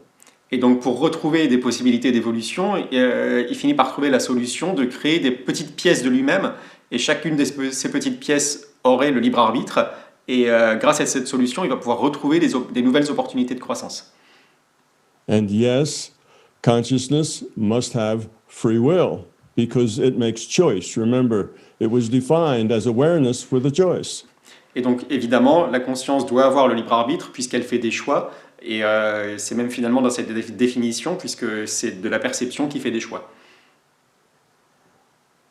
Et donc, pour retrouver des possibilités d'évolution, il finit par trouver la solution de créer des petites pièces de lui-même, et chacune de ces petites pièces aurait le libre arbitre, et grâce à cette solution, il va pouvoir retrouver des nouvelles opportunités de croissance. And yes, consciousness must have free will, because it makes choice. Remember, it was defined as awareness with a choice. Et donc, évidemment, la conscience doit avoir le libre arbitre, puisqu'elle fait des choix, et c'est même finalement dans cette définition, puisque c'est de la perception qui fait des choix.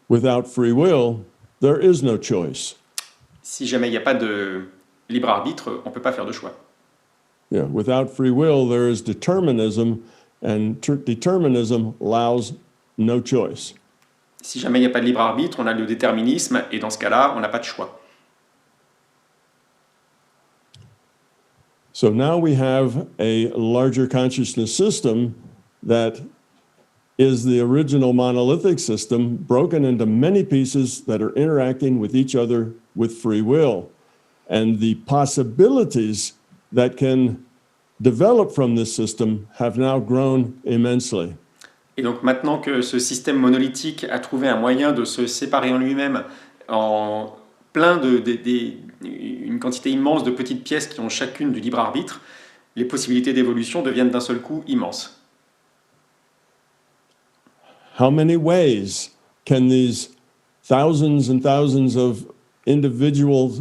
Without free will, there is no choice. Si jamais il n'y a pas de libre arbitre, on ne peut pas faire de choix. Yeah, without free will, there is determinism, and determinism allows no choice. Si jamais il n'y a pas de libre arbitre, on a le déterminisme, et dans ce cas-là, on n'a pas de choix. So now we have a larger consciousness system that is the original monolithic system broken into many pieces that are interacting with each other with free will. And the possibilities that can develop from this system have now grown immensely. Et donc maintenant que ce système monolithique a trouvé un moyen de se séparer en lui-même en plein une quantité immense de petites pièces qui ont chacune du libre arbitre, les possibilités d'évolution deviennent d'un seul coup immenses. How many ways can these thousands and thousands of individual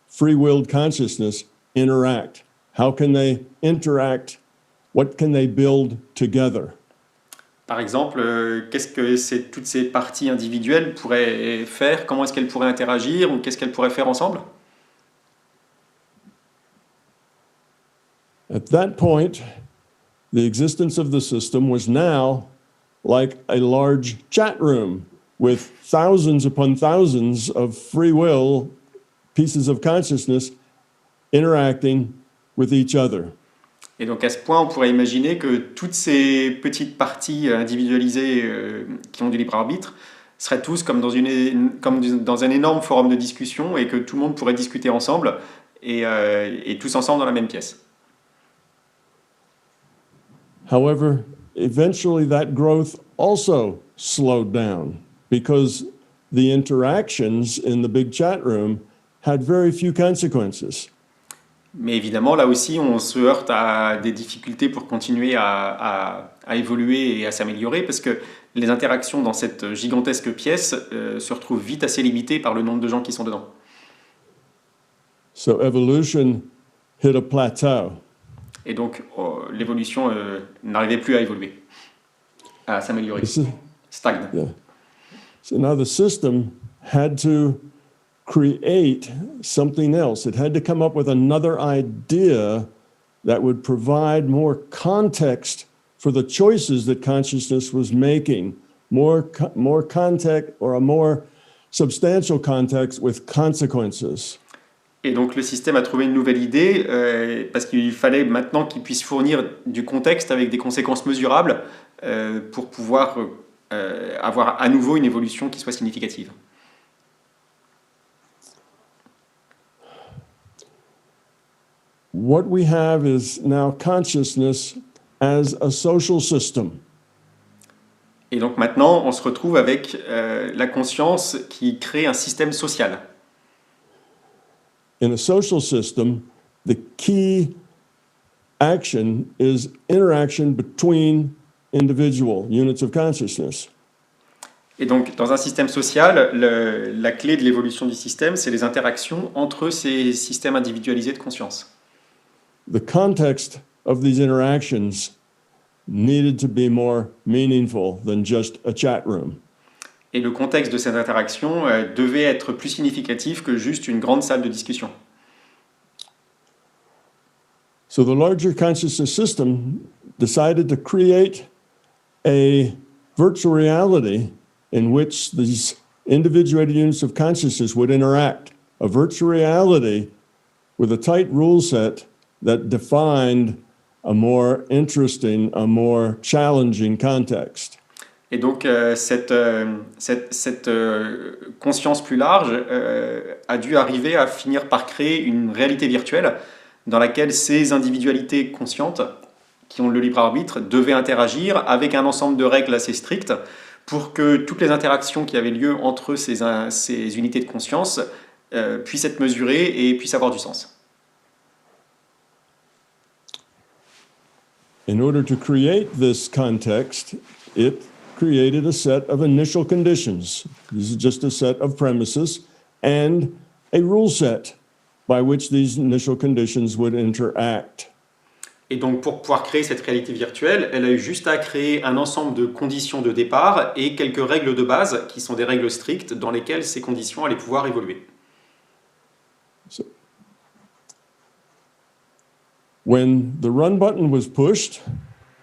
free-willed consciousness interact? How can they interact? What can they build together? Par exemple, qu'est-ce que toutes ces parties individuelles pourraient faire? Comment est-ce qu'elles pourraient interagir? Ou qu'est-ce qu'elles pourraient faire ensemble? At that point, the existence of the system was now like a large chat room with thousands upon thousands of free will pieces of consciousness interacting with each other. Et donc à ce point, on pourrait imaginer que toutes ces petites parties individualisées qui ont du libre arbitre seraient tous comme dans un énorme forum de discussion et que tout le monde pourrait discuter ensemble et tous ensemble dans la même pièce. However, eventually that growth also slowed down because the interactions in the big chat room had very few consequences. Mais évidemment, là aussi, on se heurte à des difficultés pour continuer à évoluer et à s'améliorer parce que les interactions dans cette gigantesque pièce se retrouvent vite assez limitées par le nombre de gens qui sont dedans. So evolution hit a plateau. Et donc, l'évolution n'arrivait plus à évoluer, à s'améliorer, stagne. Yeah. So now the system had to create something else. It had to come up with another idea that would provide more context for the choices that consciousness was making, more context or a more substantial context with consequences. Et donc le système a trouvé une nouvelle idée parce qu'il fallait maintenant qu'il puisse fournir du contexte avec des conséquences mesurables pour pouvoir avoir à nouveau une évolution qui soit significative. What we have is now consciousness as a social system. Et donc maintenant, on se retrouve avec la conscience qui crée un système social. In a social system, the key action is interaction between individual units of consciousness. Et donc, dans un système social, la clé de l'évolution du système, c'est les interactions entre ces systèmes individualisés de conscience. The context of these interactions needed to be more meaningful than just a chat room. Et le contexte de ces interactions devait être plus significatif que juste une grande salle de discussion. So the larger consciousness system decided to create a virtual reality in which these individuated units of consciousness would interact. A virtual reality with a tight rule set that defined a more interesting, a more challenging context. Et donc, cette conscience plus large a dû arriver à finir par créer une réalité virtuelle dans laquelle ces individualités conscientes, qui ont le libre arbitre, devaient interagir avec un ensemble de règles assez strictes pour que toutes les interactions qui avaient lieu entre ces unités de conscience puissent être mesurées et puissent avoir du sens. In order to create this context, it created a set of initial conditions. This is just a set of premises and a rule set by which these initial conditions would interact. Et donc, pour pouvoir créer cette réalité virtuelle, elle a eu juste à créer un ensemble de conditions de départ et quelques règles de base qui sont des règles strictes dans lesquelles ces conditions allaient pouvoir évoluer. So, when the run button was pushed,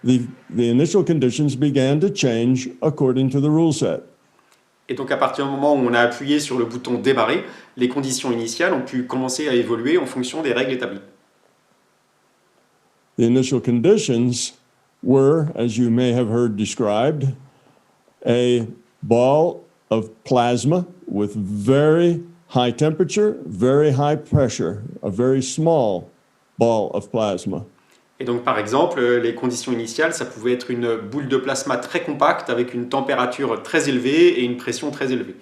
the initial conditions began to change according to the rule set. Et donc, à partir du moment où on a appuyé sur le bouton démarrer, les conditions initiales ont pu commencer à évoluer en fonction des règles établies. The initial conditions were, as you may have heard described, a ball of plasma with very high temperature, very high pressure, a very small ball of plasma. Et donc, par exemple, les conditions initiales, ça pouvait être une boule de plasma très compacte avec une température très élevée et une pression très élevée.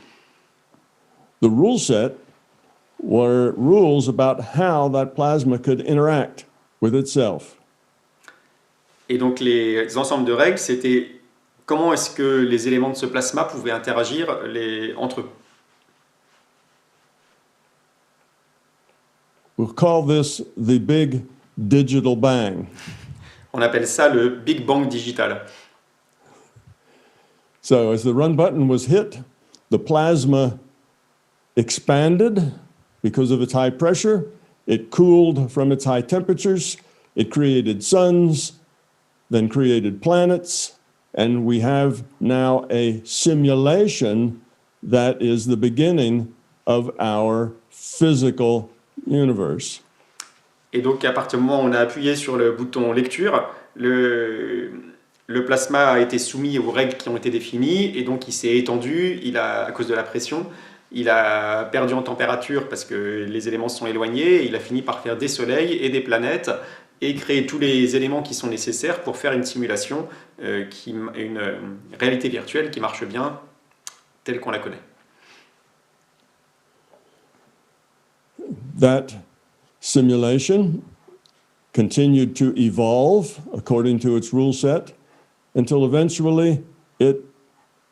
The rule set were rules about how that plasma could interact with itself. Et donc, les ensembles de règles, c'était comment est-ce que les éléments de ce plasma pouvaient interagir entre eux. We'll call this the big digital bang. On appelle ça le Big Bang digital. So as the run button was hit, the plasma expanded because of its high pressure. It cooled from its high temperatures. It created suns, then created planets. And we have now a simulation that is the beginning of our physical universe. Et donc, à partir du moment où on a appuyé sur le bouton lecture, le plasma a été soumis aux règles qui ont été définies et donc il s'est étendu, à cause de la pression, il a perdu en température parce que les éléments se sont éloignés, et il a fini par faire des soleils et des planètes et créer tous les éléments qui sont nécessaires pour faire une simulation, une réalité virtuelle qui marche bien telle qu'on la connaît. That simulation continued to evolve according to its rule set until eventually it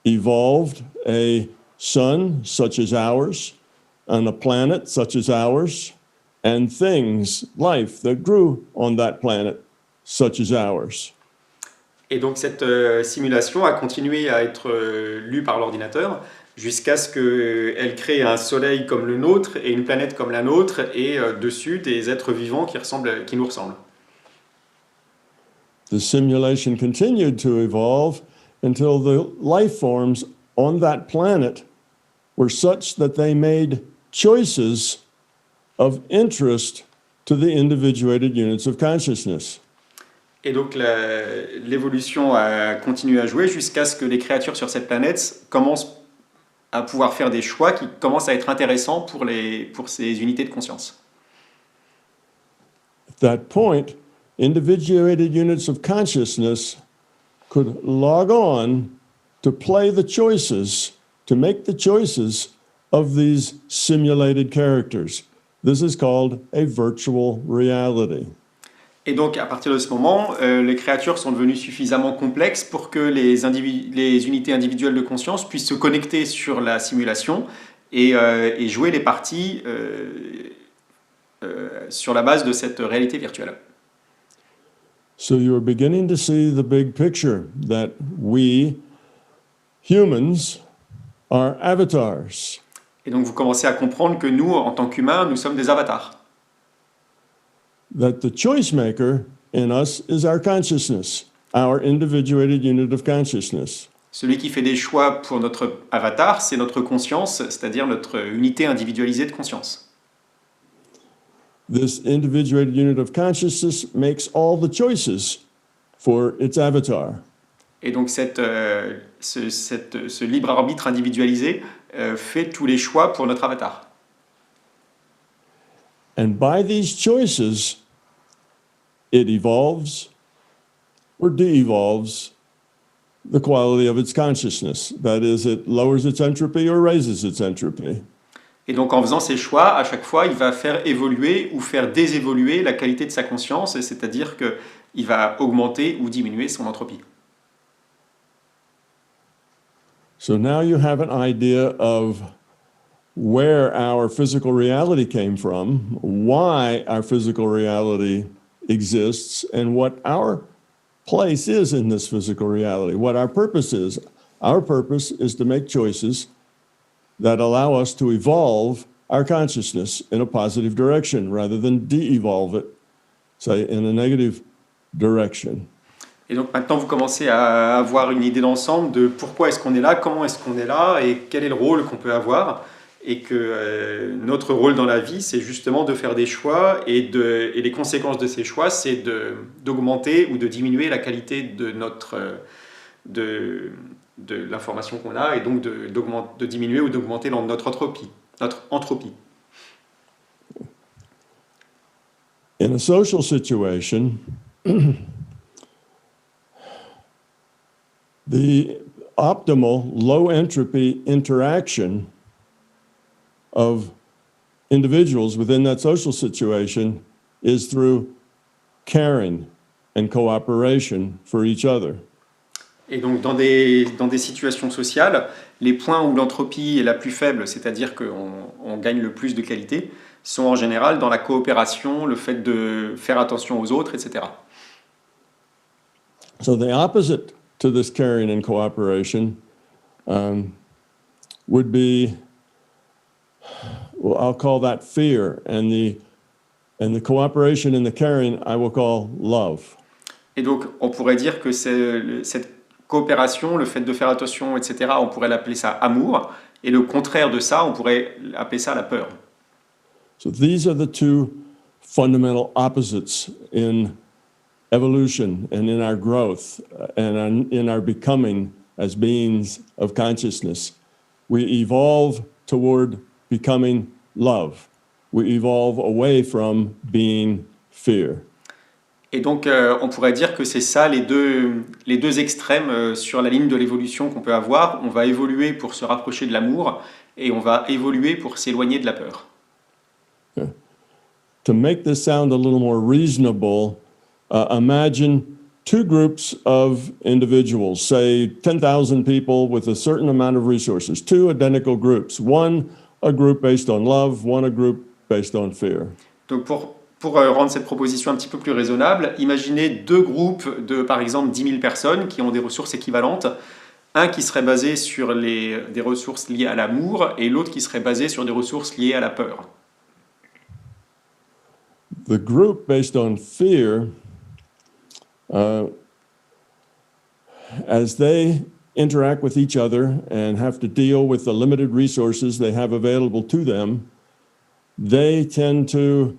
evolved a sun such as ours, and a planet such as ours, and things, life that grew on that planet such as ours. Et donc cette simulation a continué à être lue par l'ordinateur jusqu'à ce qu'elle crée un soleil comme le nôtre et une planète comme la nôtre et dessus des êtres vivants qui nous ressemblent. The simulation continued to evolve until the life forms on that planet were such that they made choices of interest to the individuated units of consciousness. Et donc l'évolution a continué à jouer jusqu'à ce que les créatures sur cette planète commencent à pouvoir faire des choix qui commencent à être intéressants pour ces unités de conscience. At that point, individuated units of consciousness could log on to play the choices, to make the choices of these simulated characters. This is called a virtual reality. Et donc, à partir de ce moment, les créatures sont devenues suffisamment complexes pour que les unités individuelles de conscience puissent se connecter sur la simulation et jouer les parties sur la base de cette réalité virtuelle. So you are beginning to see the big picture that we, humans, are avatars. Et donc, vous commencez à comprendre que nous, en tant qu'humains, nous sommes des avatars. That the choice maker in us is our consciousness, our individuated unit of consciousness. Celui qui fait des choix pour notre avatar, c'est notre conscience, c'est-à-dire notre unité individualisée de conscience. This individuated unit of consciousness makes all the choices for its avatar. Et donc ce libre arbitre individualisé fait tous les choix pour notre avatar. And by these choices, it evolves or de-evolves the quality of its consciousness. That is, it lowers its entropy or raises its entropy. Et donc en faisant ces choix, à chaque fois, il va faire évoluer ou faire désévoluer la qualité de sa conscience, c'est-à-dire qu'il va augmenter ou diminuer son entropie. So now you have an idea of where our physical reality came from, why our physical reality exists, and what our place is in this physical reality, what our purpose is. Our purpose is to make choices that allow us to evolve our consciousness in a positive direction rather than de-evolve it, say, in a negative direction. Et donc maintenant, vous commencez à avoir une idée d'ensemble de pourquoi est-ce qu'on est là, comment est-ce qu'on est là, et quel est le rôle qu'on peut avoir. Et que notre rôle dans la vie, c'est justement de faire des choix, et les conséquences de ces choix, c'est d'augmenter ou de diminuer la qualité de l'information qu'on a, et donc de diminuer ou d'augmenter notre entropie. In a social situation, the optimal low entropy interaction of individuals within that social situation is through caring and cooperation for each other. Et donc dans des situations sociales, les points où l'entropie est la plus faible, c'est-à-dire qu'on gagne le plus de qualité, sont en général dans la coopération, le fait de faire attention aux autres, etc. So the opposite to this caring and cooperation would be, well, I'll call that fear, and the cooperation and the caring I will call love. Et donc on pourrait dire que cette coopération, le fait de faire attention, etc., on pourrait l'appeler ça amour, et le contraire de ça, on pourrait appeler ça la peur. So these are the two fundamental opposites in evolution and in our growth and in our becoming as beings of consciousness. We evolve toward becoming love. We evolve away from being fear. Et donc on pourrait dire que c'est ça les deux extrêmes sur la ligne de l'évolution qu'on peut avoir. On va évoluer pour se rapprocher de l'amour et on va évoluer pour s'éloigner de la peur. To make this sound a little more reasonable, imagine two groups of individuals, say 10,000 people with a certain amount of resources, two identical groups, one a group based on love, one a group based on fear. Donc pour rendre cette proposition un petit peu plus raisonnable, imaginez deux groupes de, par exemple, 10 000 personnes qui ont des ressources équivalentes. Un qui serait basé sur des ressources liées à l'amour et l'autre qui serait basé sur des ressources liées à la peur. The group based on fear, as they interact with each other and have to deal with the limited resources they have available to them, they tend to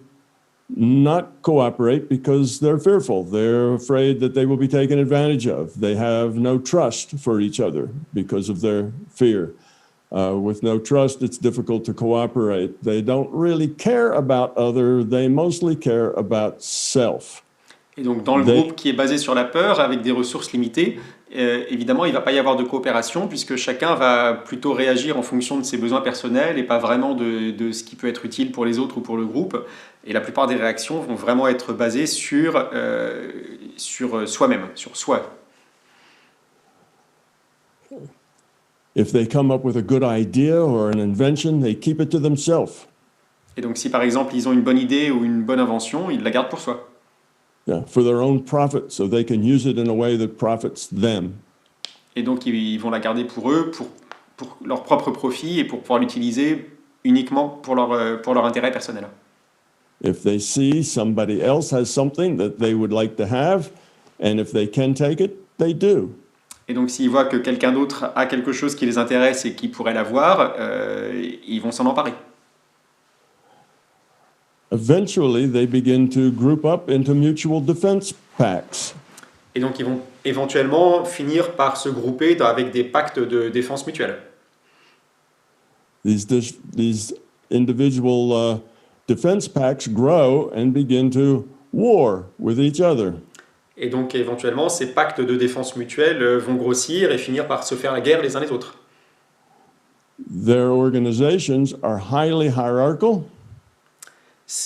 not cooperate because they're fearful. They're afraid that they will be taken advantage of. They have no trust for each other because of their fear. With no trust, it's difficult to cooperate. They don't really care about others. They mostly care about self. Et donc dans le groupe qui est basé sur la peur, avec des ressources limitées, évidemment, il ne va pas y avoir de coopération puisque chacun va plutôt réagir en fonction de ses besoins personnels et pas vraiment de ce qui peut être utile pour les autres ou pour le groupe. Et la plupart des réactions vont vraiment être basées sur soi-même, sur soi. If they come up with a good idea or an invention, they keep it to themselves. Et donc si par exemple ils ont une bonne idée ou une bonne invention, ils la gardent pour soi. Yeah, for their own profit, so they can use it in a way that profits them. Et donc ils vont la garder pour eux, pour leur propre profit et pour pouvoir l'utiliser uniquement pour leur intérêt personnel. If they see somebody else has something that they would like to have, and if they can take it, they do. Et donc s'ils voient que quelqu'un d'autre a quelque chose qui les intéresse et qui pourrait l'avoir, ils vont s'en emparer. Eventually, they begin to group up into mutual defense pacts. Et donc ils vont éventuellement finir par se grouper avec des pactes de défense mutuelle. These individual defense pacts grow and begin to war with each other. Et donc éventuellement, ces pactes de défense mutuelle vont grossir et finir par se faire la guerre les uns les autres. Their organizations are highly hierarchical.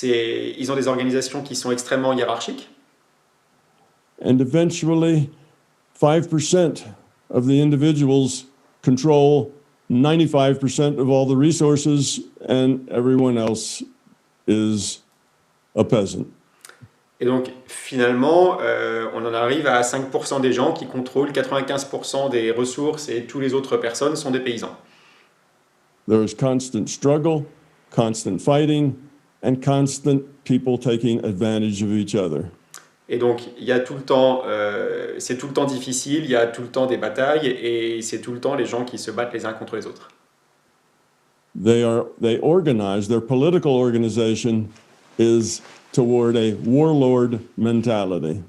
Ils ont des organisations qui sont extrêmement hiérarchiques. And eventually, 5% of the individuals control 95% of all the resources, and everyone else is a peasant. Et donc, finalement, on en arrive à 5% des gens qui contrôlent 95% des ressources et toutes les autres personnes sont des paysans. There is constant struggle, constant fighting, and constant people taking advantage of each other. Et donc, il y a tout le temps, c'est tout le temps difficile, il y a tout le temps des batailles et c'est tout le temps les gens qui se battent les uns contre les autres. They organize, their political organization is toward a warlord mentality.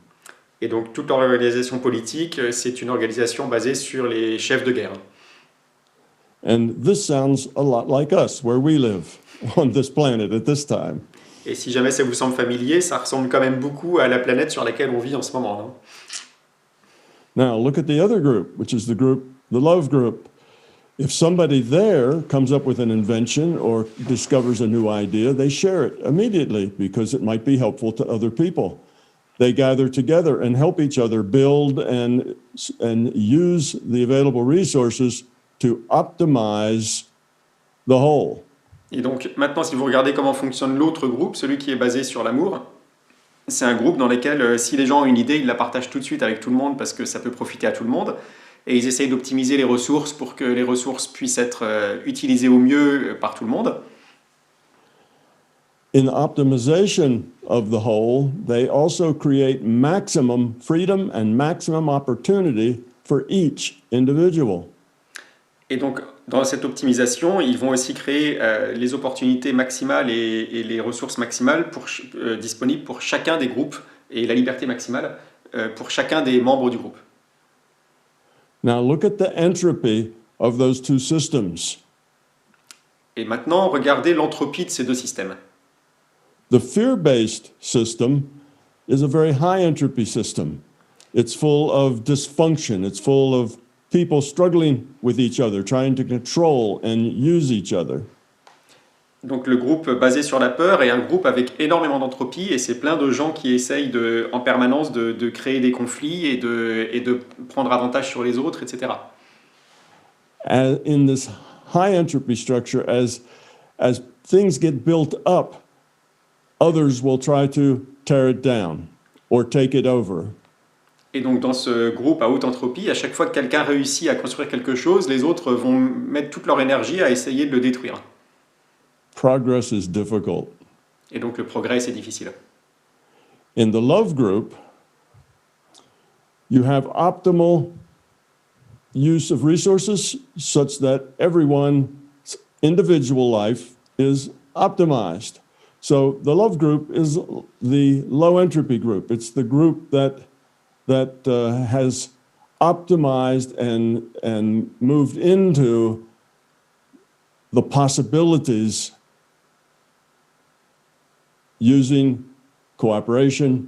Et donc, toute leur organisation politique, c'est une organisation basée sur les chefs de guerre. And this sounds a lot like us, where we live on this planet at this time. Et si jamais ça vous semble familier, ça ressemble quand même beaucoup à la planète sur laquelle on vit en ce moment, non? Now, look at the other group, which is the love group. If somebody there comes up with an invention or discovers a new idea, they share it immediately because it might be helpful to other people. They gather together and help each other build and use the available resources to optimize the whole. Et donc maintenant, si vous regardez comment fonctionne l'autre groupe, celui qui est basé sur l'amour, c'est un groupe dans lequel si les gens ont une idée, ils la partagent tout de suite avec tout le monde parce que ça peut profiter à tout le monde. Et ils essayent d'optimiser les ressources pour que les ressources puissent être utilisées au mieux par tout le monde. In optimization of the whole, they also create maximum freedom and maximum opportunity for each individual. Et donc, dans cette optimisation, ils vont aussi créer les opportunités maximales et les ressources maximales disponibles pour chacun des groupes et la liberté maximale pour chacun des membres du groupe. Now look at the entropy of those two systems. Et maintenant, regardez l'entropie de ces deux systèmes. The fear-based system is a very high entropy system. It's full of dysfunction. It's full of people struggling with each other, trying to control and use each other. Donc le groupe basé sur la peur est un groupe avec énormément d'entropie et c'est plein de gens qui essayent en permanence de créer des conflits et de prendre avantage sur les autres, etc. In this high entropy structure, as things get built up, others will try to tear it down or take it over. Et donc dans ce groupe à haute entropie, à chaque fois que quelqu'un réussit à construire quelque chose, les autres vont mettre toute leur énergie à essayer de le détruire. Progress is difficult. Et donc le progrès, c'est difficile. In the love group, you have optimal use of resources such that everyone's individual life is optimized. So the love group is the low entropy group. It's the group that has optimized and moved into the possibilities using cooperation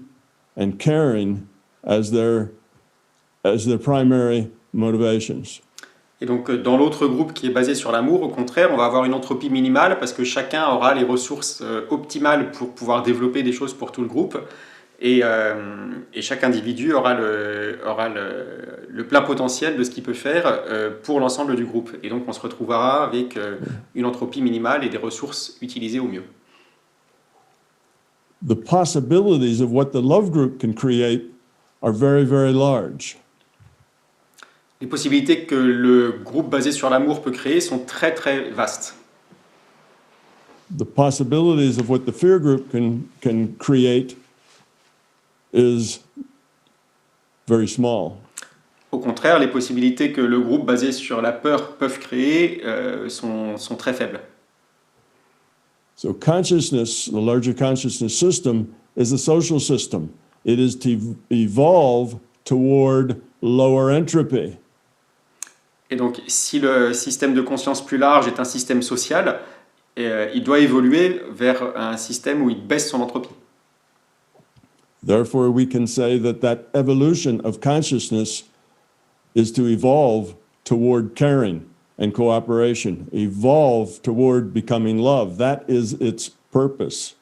and caring as their primary motivations. Et donc dans l'autre groupe qui est basé sur l'amour, au contraire, on va avoir une entropie minimale parce que chacun aura les ressources optimales pour pouvoir développer des choses pour tout le groupe. Et chaque individu aura le plein potentiel de ce qu'il peut faire pour l'ensemble du groupe. Et donc on se retrouvera avec une entropie minimale et des ressources utilisées au mieux. The possibilities of what the love group can create are very, very large. Les possibilités que le groupe basé sur l'amour peut créer sont très très vastes. The possibilities of what the fear group can create is very small. Au contraire, les possibilités que le groupe basé sur la peur peuvent créer sont très faibles. So consciousness, the larger consciousness system, is a social system. It is to evolve toward lower entropy. Et donc, si le système de conscience plus large est un système social, il doit évoluer vers un système où il baisse son entropie. Therefore, we can say that evolution of consciousness is to evolve toward caring and cooperation, evolve toward becoming love. That is its purpose.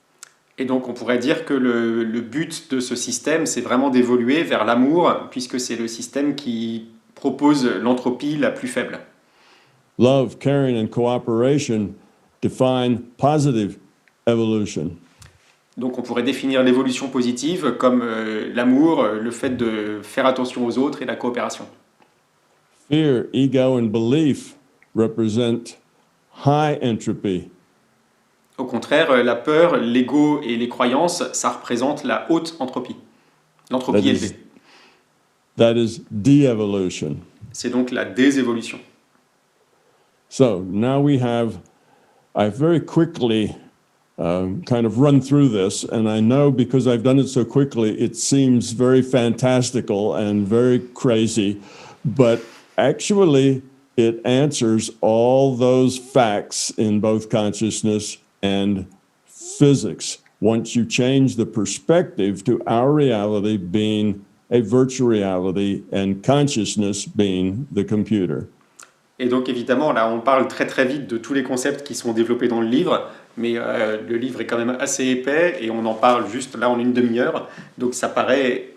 Et donc, on pourrait dire que le but de ce système, c'est vraiment d'évoluer vers l'amour, puisque c'est le système qui propose l'entropie la plus faible. Love, caring, and cooperation define positive evolution. Donc on pourrait définir l'évolution positive comme l'amour, le fait de faire attention aux autres et la coopération. Fear, ego, and belief represent high entropy. Au contraire, la peur, l'ego et les croyances, ça représente la haute entropie, l'entropie élevée. That is de-evolution. C'est donc la désévolution. So now I've very quickly kind of run through this, and I know because I've done it so quickly, it seems very fantastical and very crazy, but actually it answers all those facts in both consciousness and physics. Once you change the perspective to our reality being a virtual reality and consciousness being the computer. Et donc évidemment, là on parle très très vite de tous les concepts qui sont développés dans le livre, mais le livre est quand même assez épais et on en parle juste là en une demi-heure, donc ça paraît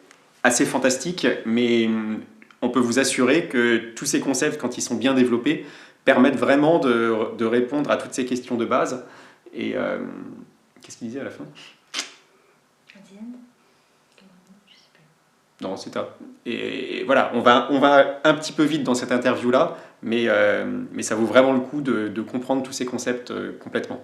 assez fantastique, mais on peut vous assurer que tous ces concepts, quand ils sont bien développés, permettent vraiment de répondre à toutes ces questions de base. Et qu'est-ce qu'il disait à la fin ? Non, c'est ça. Et voilà, on va un petit peu vite dans cette interview-là, mais ça vaut vraiment le coup de comprendre tous ces concepts complètement.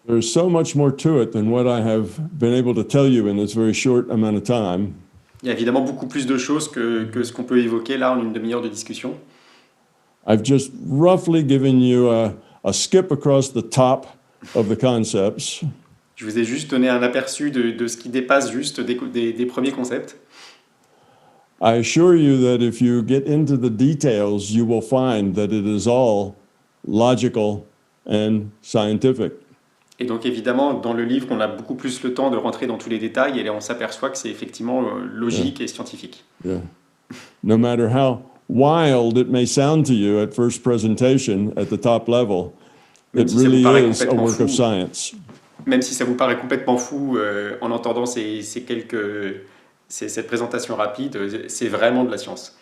There's so much more to it than what I have been able to tell you in this very short amount of time. Il y a évidemment beaucoup plus de choses que ce qu'on peut évoquer là en une demi-heure de discussion. I've just roughly given you a skip across the top of the concepts. Je vous ai juste donné un aperçu de ce qui dépasse juste des premiers concepts. I assure you that if you get into the details, you will find that it is all logical and scientific. Et donc évidemment, dans le livre, on a beaucoup plus le temps de rentrer dans tous les détails et on s'aperçoit que c'est effectivement logique et scientifique. Yeah. No matter how wild it may sound to you at first presentation at the top level, Même it si ça vous really paraît is a complètement work fou, of science. même si ça vous paraît complètement fou en entendant cette présentation rapide, c'est vraiment de la science.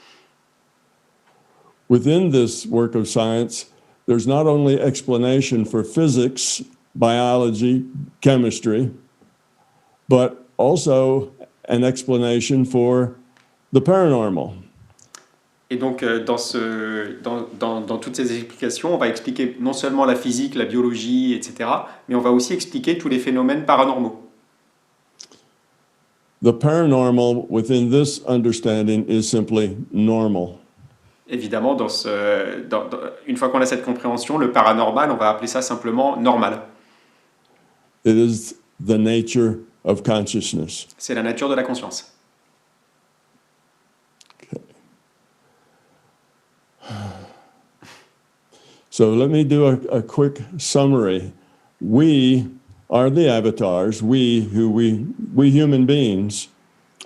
Within this work of science, there's not only explanation for physics, biology, chemistry, but also an explanation for the paranormal. Et donc, dans toutes ces explications, on va expliquer non seulement la physique, la biologie, etc., mais on va aussi expliquer tous les phénomènes paranormaux. The paranormal within this understanding is simply normal. Évidemment, une fois qu'on a cette compréhension, le paranormal, on va appeler ça simplement normal. It is the nature of consciousness. C'est la nature de la conscience. So let me do a quick summary. We are the avatars. We human beings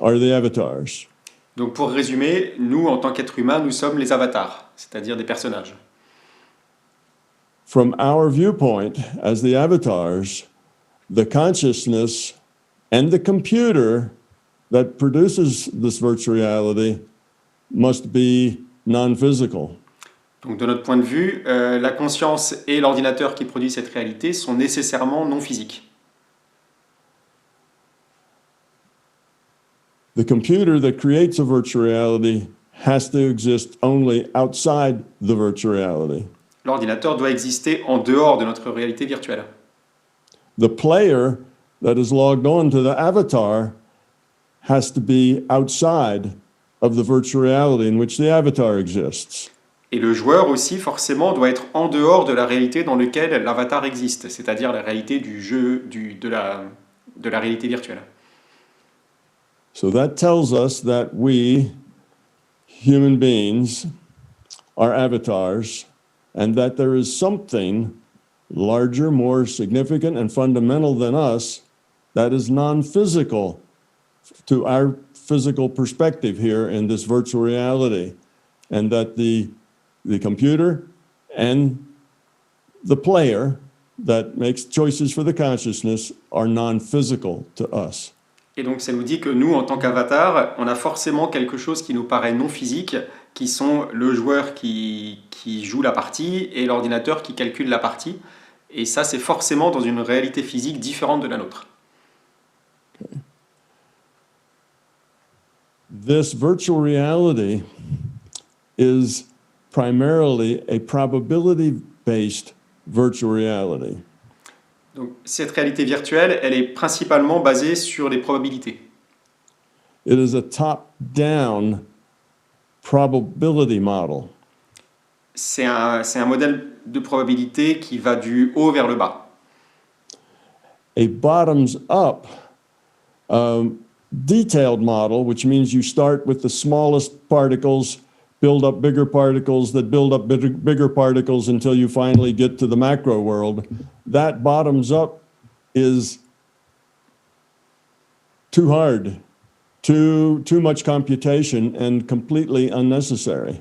are the avatars. Donc pour résumer, nous, en tant qu'êtres humains, nous sommes les avatars, c'est-à-dire des personnages. From our viewpoint as the avatars, the consciousness and the computer that produces this virtual reality must be non-physical. Donc de notre point de vue, la conscience et l'ordinateur qui produit cette réalité sont nécessairement non physiques. The computer that creates a virtual reality has to exist only outside the virtual reality. L'ordinateur doit exister en dehors de notre réalité virtuelle. The player that is logged on to the avatar has to be outside of the virtual reality in which the avatar exists. Et le joueur aussi, forcément, doit être en dehors de la réalité dans laquelle l'avatar existe, c'est-à-dire la réalité du jeu, de la réalité virtuelle. So that tells us that we, human beings, are avatars, and that there is something larger, more significant, and fundamental than us that is non-physical to our physical perspective here in this virtual reality, and that the computer and the player that makes choices for the consciousness are non-physical to us. Et donc ça nous dit que nous, en tant qu'avatar, on a forcément quelque chose qui nous paraît non physique, qui sont le joueur qui joue la partie et l'ordinateur qui calcule la partie. Et ça, c'est forcément dans une réalité physique différente de la nôtre. Okay. This virtual reality is primarily a probability-based virtual reality. Donc cette réalité virtuelle, elle est principalement basée sur les probabilités. It is a top-down probability model. C'est un modèle de probabilité qui va du haut vers le bas. A bottoms-up detailed model, which means you start with the smallest particles, build up bigger particles that build up bigger particles until you finally get to the macro world. That bottoms up is too hard, too much computation and completely unnecessary.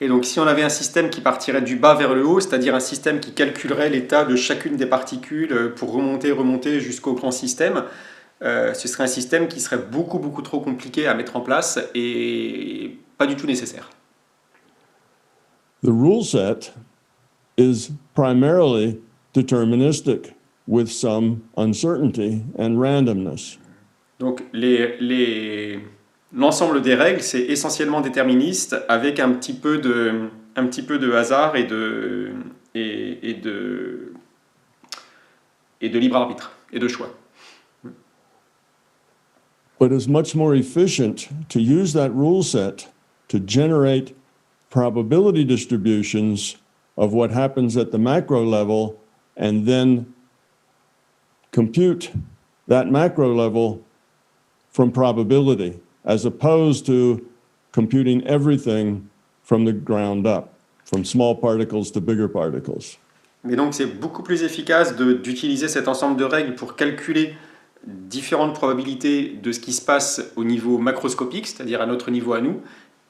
Et donc si on avait un système qui partirait du bas vers le haut, c'est-à-dire un système qui calculerait l'état de chacune des particules pour remonter jusqu'au grand système, ce serait un système qui serait beaucoup trop compliqué à mettre en place et pas du tout nécessaire. The rule set is primarily deterministic with some uncertainty and randomness. Donc l'ensemble des règles, c'est essentiellement déterministe avec un petit peu de hasard et de libre arbitre et de choix. But it's much more efficient to use that rule set to generate probability distributions of what happens at the macro level and then compute that macro level from probability, as opposed to computing everything from the ground up, from small particles to bigger particles. Mais donc c'est beaucoup plus efficace d'utiliser cet ensemble de règles pour calculer différentes probabilités de ce qui se passe au niveau macroscopique, c'est-à-dire à notre niveau à nous,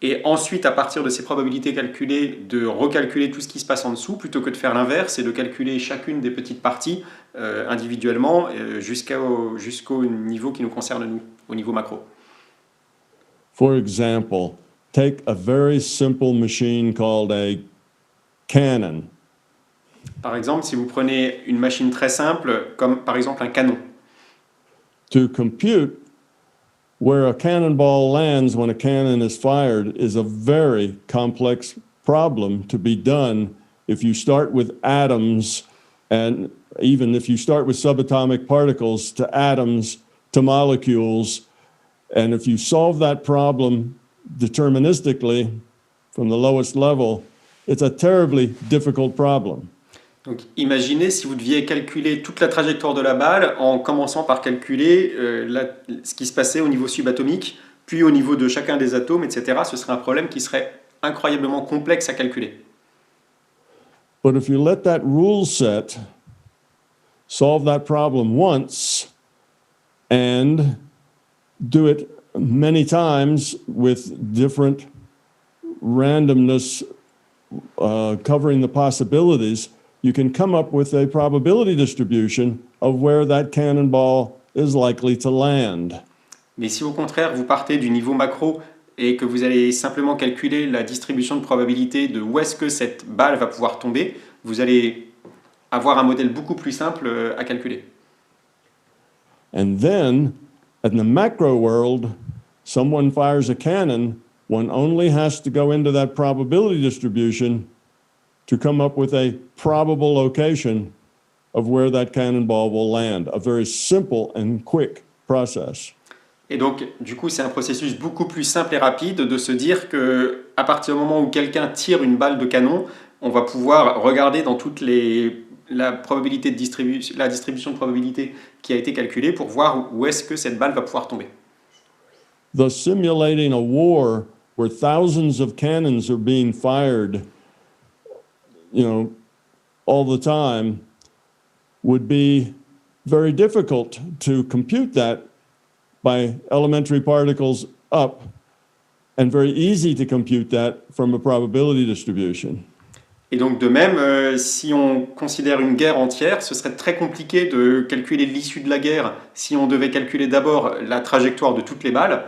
Et ensuite, à partir de ces probabilités calculées, de recalculer tout ce qui se passe en dessous, plutôt que de faire l'inverse et de calculer chacune des petites parties individuellement jusqu'au niveau qui nous concerne nous, au niveau macro. For example, take a very simple machine called a cannon. Par exemple, si vous prenez une machine très simple, comme par exemple un canon, To compute where a cannonball lands when a cannon is fired is a very complex problem to be done if you start with atoms, and even if you start with subatomic particles to atoms to molecules. And if you solve that problem deterministically from the lowest level, it's a terribly difficult problem. donc imaginez si vous deviez calculer toute la trajectoire de la balle en commençant par calculer ce qui se passait au niveau subatomique, puis au niveau de chacun des atomes, etc. Ce serait un problème qui serait incroyablement complexe à calculer. But if you let that rule set solve that problem once and do it many times with different randomness covering the possibilities, you can come up with a probability distribution of where that cannonball is likely to land. Mais si au contraire vous partez du niveau macro et que vous allez simplement calculer la distribution de probabilité de où est-ce que cette balle va pouvoir tomber, vous allez avoir un modèle beaucoup plus simple à calculer. And then, in the macro world, someone fires a cannon, one only has to go into that probability distribution to come up with a probable location of where that cannonball will land. A very simple and quick process. Et donc, du coup, c'est un processus beaucoup plus simple et rapide de se dire que à partir du moment où quelqu'un tire une balle de canon, on va pouvoir regarder dans la distribution de probabilité qui a été calculée pour voir où est-ce que cette balle va pouvoir tomber. Thus, simulating a war where thousands of cannons are being fired, all the time, would be very difficult to compute that by elementary particles up, and very easy to compute that from a probability distribution. Et donc de même, si on considère une guerre entière, ce serait très compliqué de calculer l'issue de la guerre si on devait calculer d'abord la trajectoire de toutes les balles,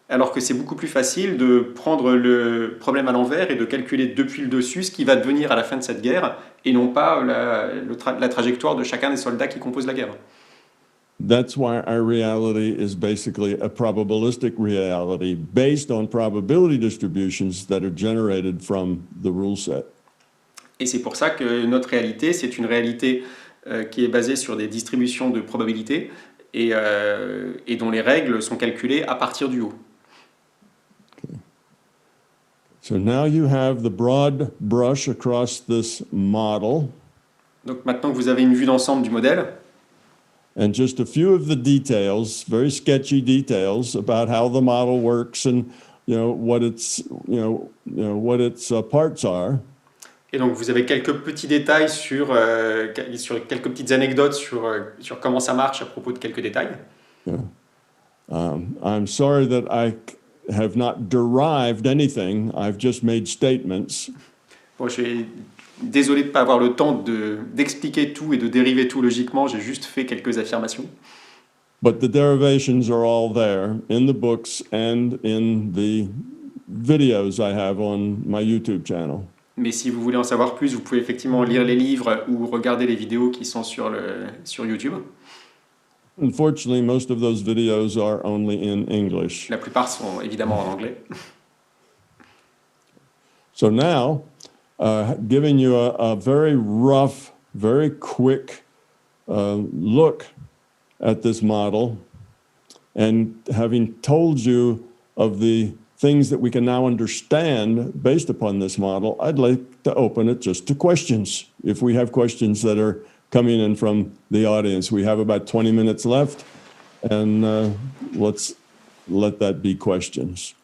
alors que c'est beaucoup plus facile de prendre le problème à l'envers et de calculer depuis le dessus ce qui va devenir à la fin de cette guerre, et non pas la trajectoire de chacun des soldats qui composent la guerre. That's why our reality is basically a probabilistic reality based on probability distributions that are generated from the rule set. Et c'est pour ça que notre réalité, c'est une réalité qui est basée sur des distributions de probabilités et dont les règles sont calculées à partir du haut. Okay. So now you have the broad brush across this model. Donc maintenant que vous avez une vue d'ensemble du modèle, and just a few of the details, very sketchy details about how the model works and what its parts are. Et donc vous avez quelques petits détails sur quelques petites anecdotes sur comment ça marche à propos de quelques détails. Yeah. I'm sorry that I have not derived anything. I've just made statements. Bon, je suis désolé de ne pas avoir le temps d'expliquer tout et de dériver tout logiquement. J'ai juste fait quelques affirmations. But the derivations are all there in the books and in the videos I have on my YouTube channel. Mais si vous voulez en savoir plus, vous pouvez effectivement lire les livres ou regarder les vidéos qui sont sur YouTube. Unfortunately, most of those videos are only in English. La plupart sont évidemment en anglais. So now, giving you a very rough, very quick look at this model, and having told you of the things that we can now understand based upon this model, I'd like to open it just to questions. If we have questions that are coming in from the audience, we have about 20 minutes left, and let's let that be questions.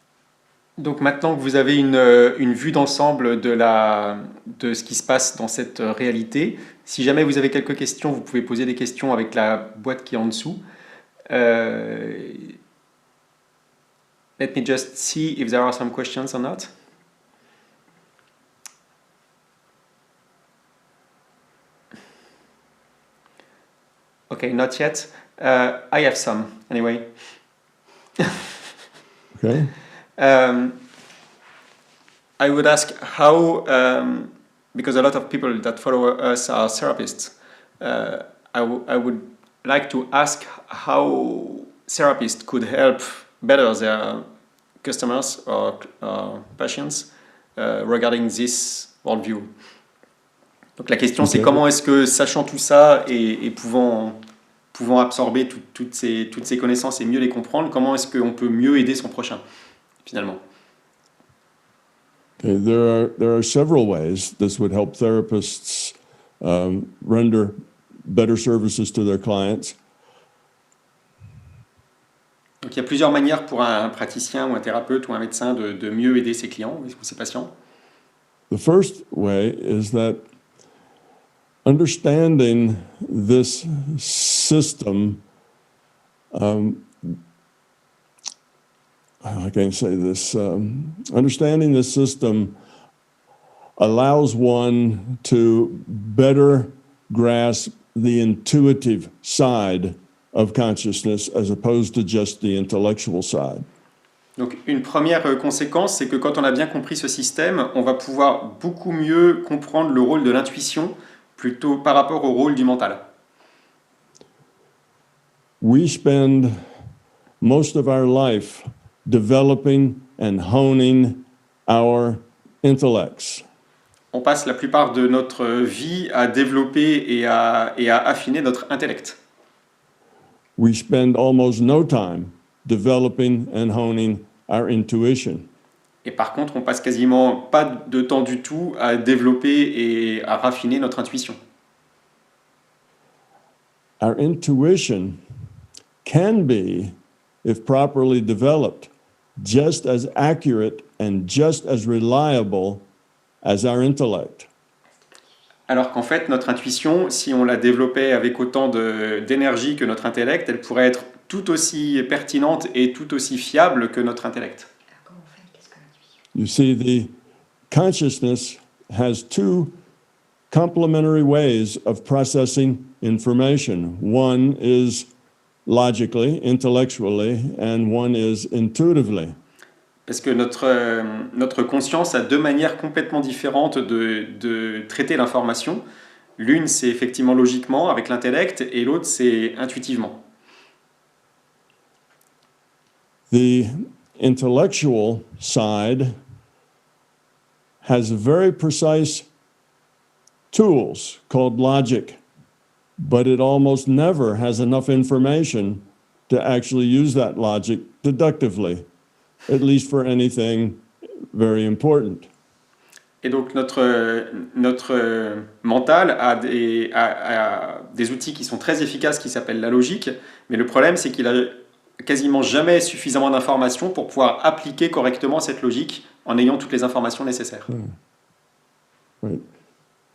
Donc maintenant que vous avez une vue d'ensemble de ce qui se passe dans cette réalité, si jamais vous avez quelques questions, vous pouvez poser des questions avec la boîte qui est en dessous. Let me just see if there are some questions or not. Okay, not yet. I have some, anyway. Okay. I would ask how, because a lot of people that follow us are therapists, I would like to ask how therapists could help better their customers or patients regarding this worldview. Donc la question c'est comment est-ce que, sachant tout ça et pouvant absorber toutes ces connaissances et mieux les comprendre, comment est-ce qu'on peut mieux aider son prochain, finalement? Okay, there are several ways this would help therapists render better services to their clients. Donc il y a plusieurs manières pour un praticien ou un thérapeute ou un médecin de mieux aider ses clients ou ses patients. The first way is that understanding this system, how can I say this? Understanding this system allows one to better grasp the intuitive side of consciousness as opposed to just the intellectual side. Donc une première conséquence, c'est que quand on a bien compris ce système, on va pouvoir beaucoup mieux comprendre le rôle de l'intuition plutôt par rapport au rôle du mental. We spend most of our life developing and honing our intellects. On passe la plupart de notre vie à développer et à affiner notre intellect. We spend almost no time developing and honing our intuition. Et par contre, on passe quasiment pas de temps du tout à développer et à raffiner notre intuition. Our intuition can be, if properly developed, just as accurate and just as reliable as our intellect. Alors qu'en fait, notre intuition, si on la développait avec autant d'énergie que notre intellect, elle pourrait être tout aussi pertinente et tout aussi fiable que notre intellect. You see, the consciousness has two complementary ways of processing information. One is logically, intellectually, and one is intuitively. Parce que notre conscience a deux manières complètement différentes de traiter l'information. L'une, c'est effectivement logiquement, avec l'intellect, et l'autre, c'est intuitivement. The intellectual side has very precise tools called logic, but it almost never has enough information to actually use that logic deductively, at least for anything very important. Et donc notre mental a des outils qui sont très efficaces qui s'appellent la logique, mais le problème c'est qu'il a quasiment jamais suffisamment d'informations pour pouvoir appliquer correctement cette logique en ayant toutes les informations nécessaires. Right.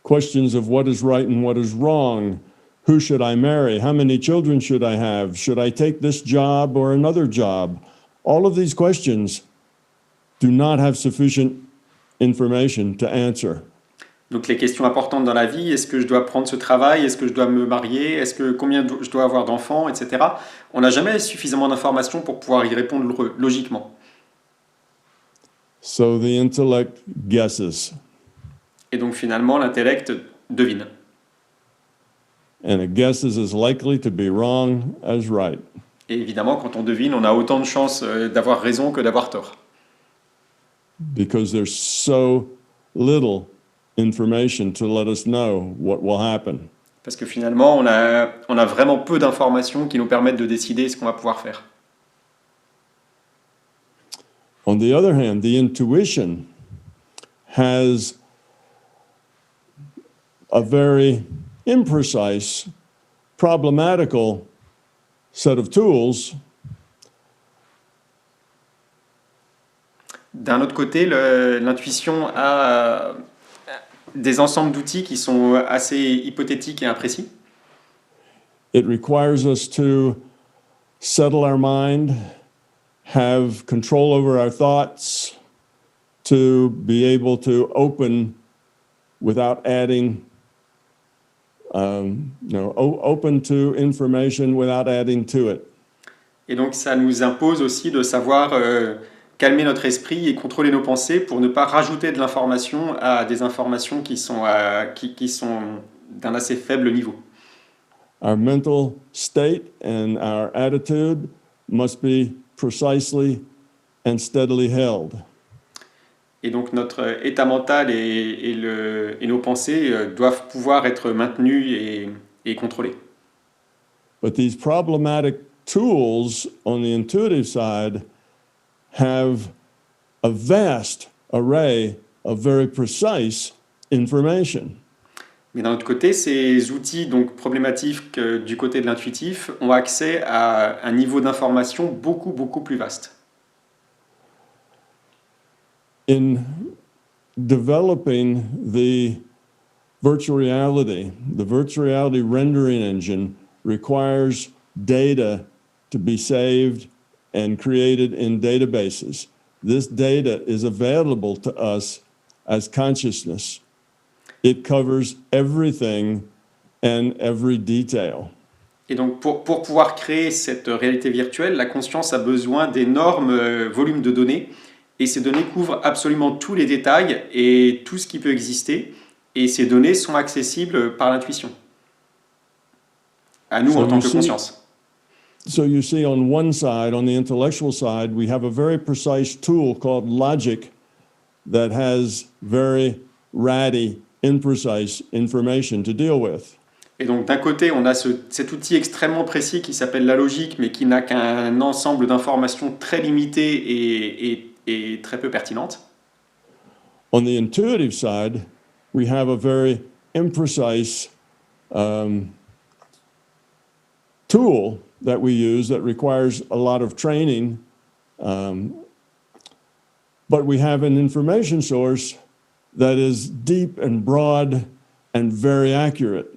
Questions of what is right and what is wrong. Who should I marry? How many children should I have? Should I take this job or another job? All of these questions do not have sufficient information to answer. Donc les questions importantes dans la vie, est-ce que je dois prendre ce travail, est-ce que je dois me marier, est-ce que combien je dois avoir d'enfants, etc. On n'a jamais suffisamment d'informations pour pouvoir y répondre logiquement. So the intellect guesses. Et donc finalement l'intellect devine. And a guess is as likely to be wrong as right. Et évidemment, quand on devine, on a autant de chances d'avoir raison que d'avoir tort. Because there's so little information to let us know what will happen. Parce que finalement, on a vraiment peu d'informations qui nous permettent de décider ce qu'on va pouvoir faire. On the other hand, the intuition has a very imprecise, problematical set of tools. D'un autre côté, l'intuition a des ensembles d'outils qui sont assez hypothétiques et imprécis. It requires us to settle our mind, have control over our thoughts, to be able to open without adding, open to information without adding to it. Et donc ça nous impose aussi de savoir calmer notre esprit et contrôler nos pensées pour ne pas rajouter de l'information à des informations qui sont d'un assez faible niveau. Our mental state and our attitude must be precisely and steadily held. Et donc notre état mental et nos pensées doivent pouvoir être maintenus et contrôlés. But these problematic tools on the intuitive side have a vast array of very precise information. Mais d'un autre côté, ces outils donc problématiques du côté de l'intuitif ont accès à un niveau d'information beaucoup, beaucoup plus vaste. In developing the virtual reality rendering engine requires data to be saved and created in databases. This data is available to us as consciousness. It covers everything and every detail. Et donc pour pouvoir créer cette réalité virtuelle, la conscience a besoin d'énormes volumes de données, et ces données couvrent absolument tous les détails et tout ce qui peut exister, et ces données sont accessibles par l'intuition, à nous en tant que conscience. So you see, on one side, on the intellectual side, we have a very precise tool called logic that has very ratty, imprecise information to deal with. Et donc d'un côté, on a cet outil extrêmement précis qui s'appelle la logique, mais qui n'a qu'un ensemble d'informations très limitées et très peu pertinentes. On the intuitive side, we have a very imprecise tool that we use that requires a lot of training, but we have an information source that is deep and broad and very accurate.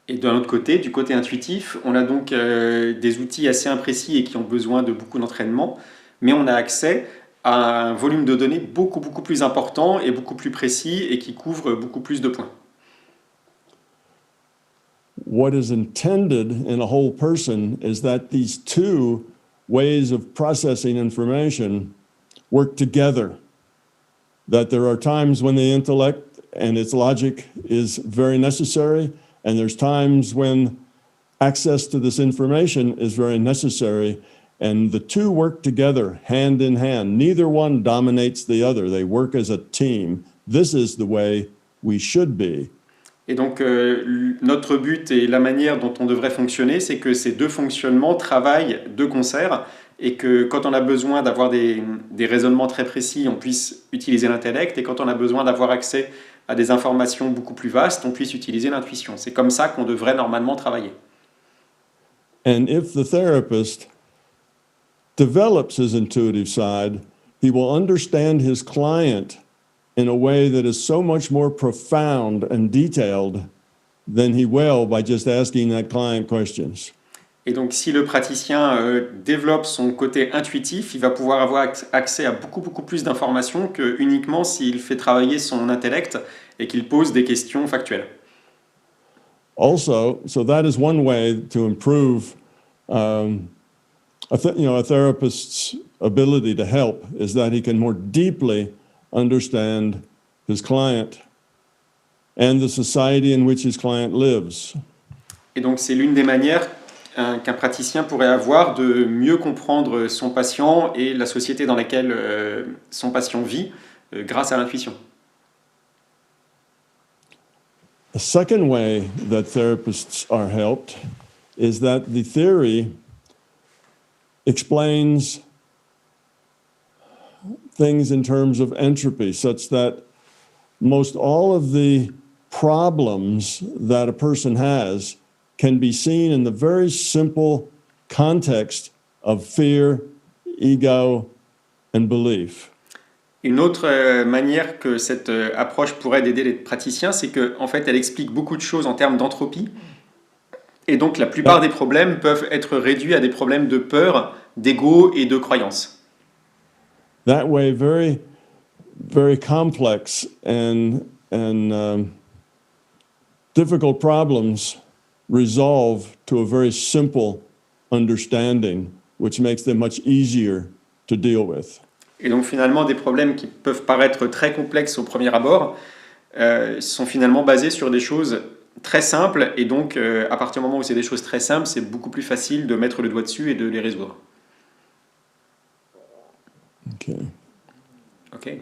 Et d'un autre côté, du côté intuitif, on a donc des outils assez imprécis et qui ont besoin de beaucoup d'entraînement, mais on a accès à un volume de données beaucoup, beaucoup plus important et beaucoup plus précis et qui couvre beaucoup plus de points. What is intended in a whole person is that these two ways of processing information work together. That there are times when the intellect and its logic is very necessary, and there's times when access to this information is very necessary, and the two work together hand in hand. Neither one dominates the other. They work as a team. This is the way we should be. Et donc, notre but et la manière dont on devrait fonctionner, c'est que ces deux fonctionnements travaillent de concert et que quand on a besoin d'avoir des raisonnements très précis, on puisse utiliser l'intellect, et quand on a besoin d'avoir accès à des informations beaucoup plus vastes, on puisse utiliser l'intuition. C'est comme ça qu'on devrait normalement travailler. And if the therapist develops his intuitive side, he will understand his client in a way that is so much more profound and detailed than he will by just asking that client questions. Et donc, si le praticien développe son côté intuitif, il va pouvoir avoir accès à beaucoup, beaucoup plus d'informations que uniquement s'il fait travailler son intellect et qu'il pose des questions factuelles. Also, so that is one way to improve a therapist's ability to help, is that he can more deeply understand his client and the society in which his client lives. Et donc, c'est l'une des manières qu'un praticien pourrait avoir de mieux comprendre son patient et la société dans laquelle son patient vit grâce à l'intuition. A second way that therapists are helped is that the theory explains things in terms of entropy, such that most all of the problems that a person has can be seen in the very simple context of fear, ego, and belief. Une autre manière que cette approche pourrait aider les praticiens, c'est qu'en fait, elle explique beaucoup de choses en termes d'entropie. Et donc, la plupart des problèmes peuvent être réduits à des problèmes de peur, d'ego et de croyance. that way, very, very complex and difficult problems resolve to a very simple understanding, which makes them much easier to deal with. Et donc finalement, des problèmes qui peuvent paraître très complexes au premier abord sont finalement basés sur des choses très simples, et donc à partir du moment où c'est des choses très simples, c'est beaucoup plus facile de mettre le doigt dessus et de les résoudre. Okay. Ok.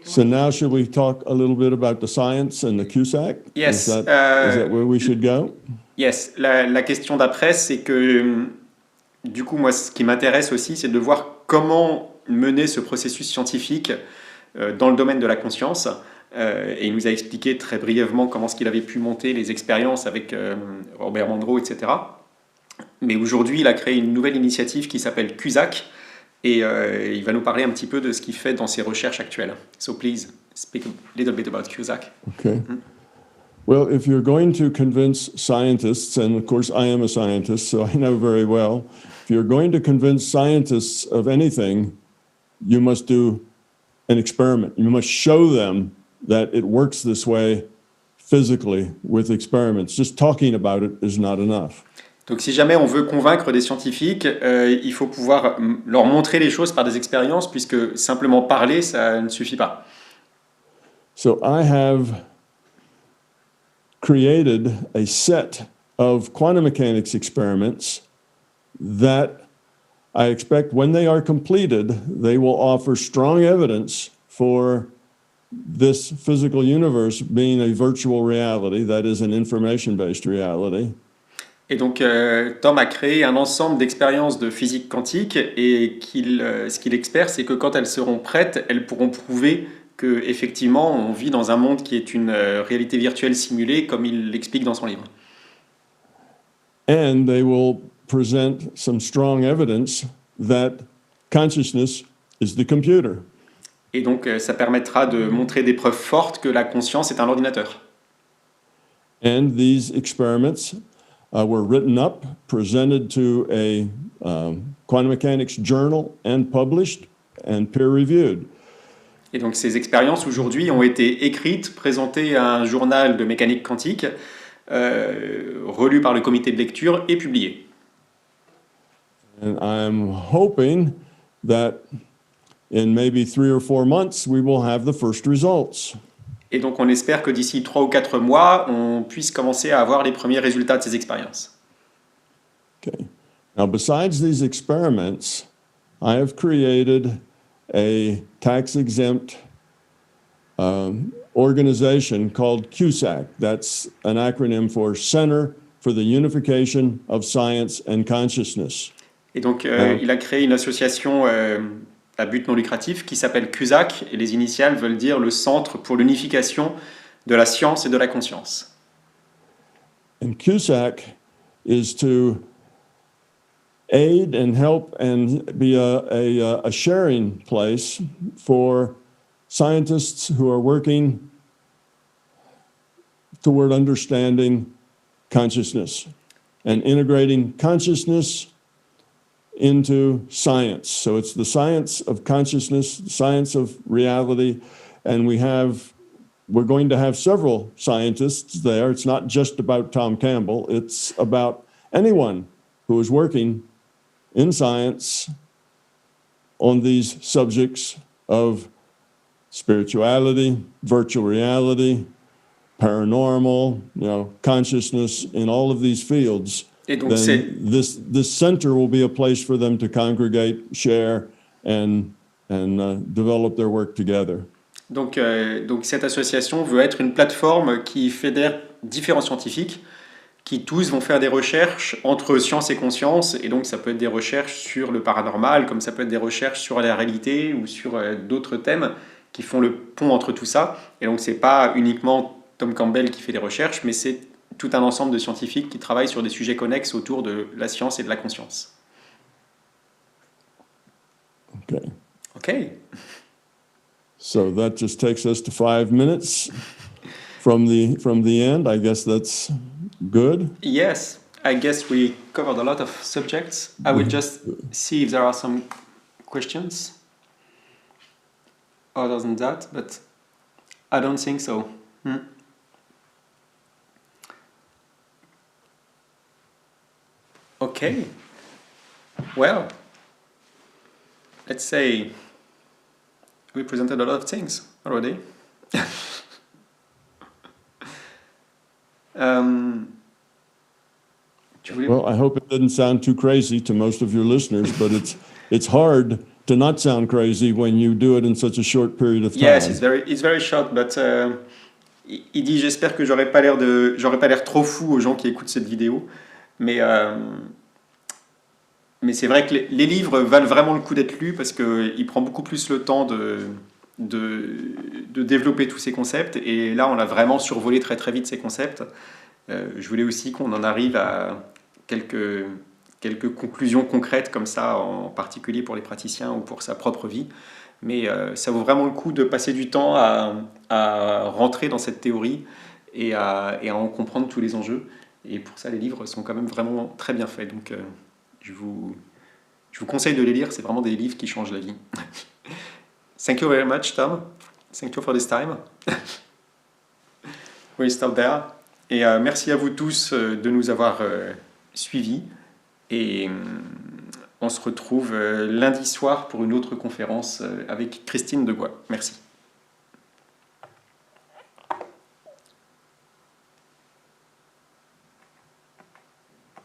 So now should we talk a little bit about the science and the Cusack? Yes. Is that where we should go? Yes. La question d'après, c'est que du coup, moi, ce qui m'intéresse aussi, c'est de voir comment mener ce processus scientifique dans le domaine de la conscience. Et il nous a expliqué très brièvement comment est-ce qu'il avait pu monter les expériences avec Robert Monroe, etc. Mais aujourd'hui, il a créé une nouvelle initiative qui s'appelle Cusack, et il va nous parler un petit peu de ce qu'il fait dans ses recherches actuelles. So please, speak a little bit about Cusack. Okay. Well, if you're going to convince scientists, and of course I am a scientist, so I know very well, if you're going to convince scientists of anything, you must do an experiment. You must show them that it works this way physically with experiments. Just talking about it is not enough. Donc si jamais on veut convaincre des scientifiques, il faut pouvoir leur montrer les choses par des expériences, puisque simplement parler, ça ne suffit pas. So I have created a set of quantum mechanics experiments that I expect when they are completed, they will offer strong evidence for this physical universe being a virtual reality, that is an information-based reality. Et donc Tom a créé un ensemble d'expériences de physique quantique, et ce qu'il espère, c'est que quand elles seront prêtes, elles pourront prouver qu'effectivement on vit dans un monde qui est une réalité virtuelle simulée, comme il l'explique dans son livre. And they will present some strong evidence that consciousness is the computer. Et donc ça permettra de montrer des preuves fortes que la conscience est un ordinateur. And these experiments were written up, presented to a quantum mechanics journal, and published and peer-reviewed. Et donc ces expériences aujourd'hui ont été écrites, présentées à un journal de mécanique quantique, relues par le comité de lecture et publiées. And I'm hoping that in maybe 3 or 4 months we will have the first results. Et donc on espère que d'ici 3 ou 4 mois, on puisse commencer à avoir les premiers résultats de ces expériences. Okay. Now, besides these experiments, I have created a tax-exempt organization called CUSAC. That's an acronym for Center for the Unification of Science and Consciousness. Et donc il a créé une association à but non lucratif qui s'appelle CUSAC, et les initiales veulent dire le Centre pour l'unification de la science et de la conscience. And CUSAC is to aid and help and be a sharing place for scientists who are working toward understanding consciousness and integrating consciousness into science. So it's the science of consciousness, the science of reality, and we're going to have several scientists there. It's not just about Tom Campbell, it's about anyone who is working in science on these subjects of spirituality, virtual reality, paranormal, consciousness, in all of these fields. Et donc then this center will be a place for them to congregate, share, and develop their work together. Donc cette association veut être une plateforme qui fédère différents scientifiques qui tous vont faire des recherches entre science et conscience, et donc ça peut être des recherches sur le paranormal, comme ça peut être des recherches sur la réalité ou sur d'autres thèmes qui font le pont entre tout ça. Et donc c'est pas uniquement Tom Campbell qui fait des recherches, mais c'est tout un ensemble de scientifiques qui travaillent sur des sujets connexes autour de la science et de la conscience. Okay. Okay. So that just takes us to 5 minutes from the end. I guess that's good. Yes, I guess we covered a lot of subjects. I will just see if there are some questions other than that, but I don't think so. Okay. Well, let's say we presented a lot of things already. Well, I hope it didn't sound too crazy to most of your listeners, but it's hard to not sound crazy when you do it in such a short period of time. Yes, it's very short, but il dit j'espère que j'aurais pas l'air trop fou aux gens qui écoutent cette vidéo, mais c'est vrai que les livres valent vraiment le coup d'être lus parce qu'il prend beaucoup plus le temps de développer tous ces concepts, et là on a vraiment survolé très très vite ces concepts. Je voulais aussi qu'on en arrive à quelques conclusions concrètes comme ça, en particulier pour les praticiens ou pour sa propre vie. Mais ça vaut vraiment le coup de passer du temps à rentrer dans cette théorie et à en comprendre tous les enjeux. Et pour ça, les livres sont quand même vraiment très bien faits. Donc je vous conseille de les lire, c'est vraiment des livres qui changent la vie. Thank you very much, Tom. Thank you for this time. We'll stop there. Et merci à vous tous de nous avoir suivis. Et on se retrouve lundi soir pour une autre conférence avec Christine Degois. Merci.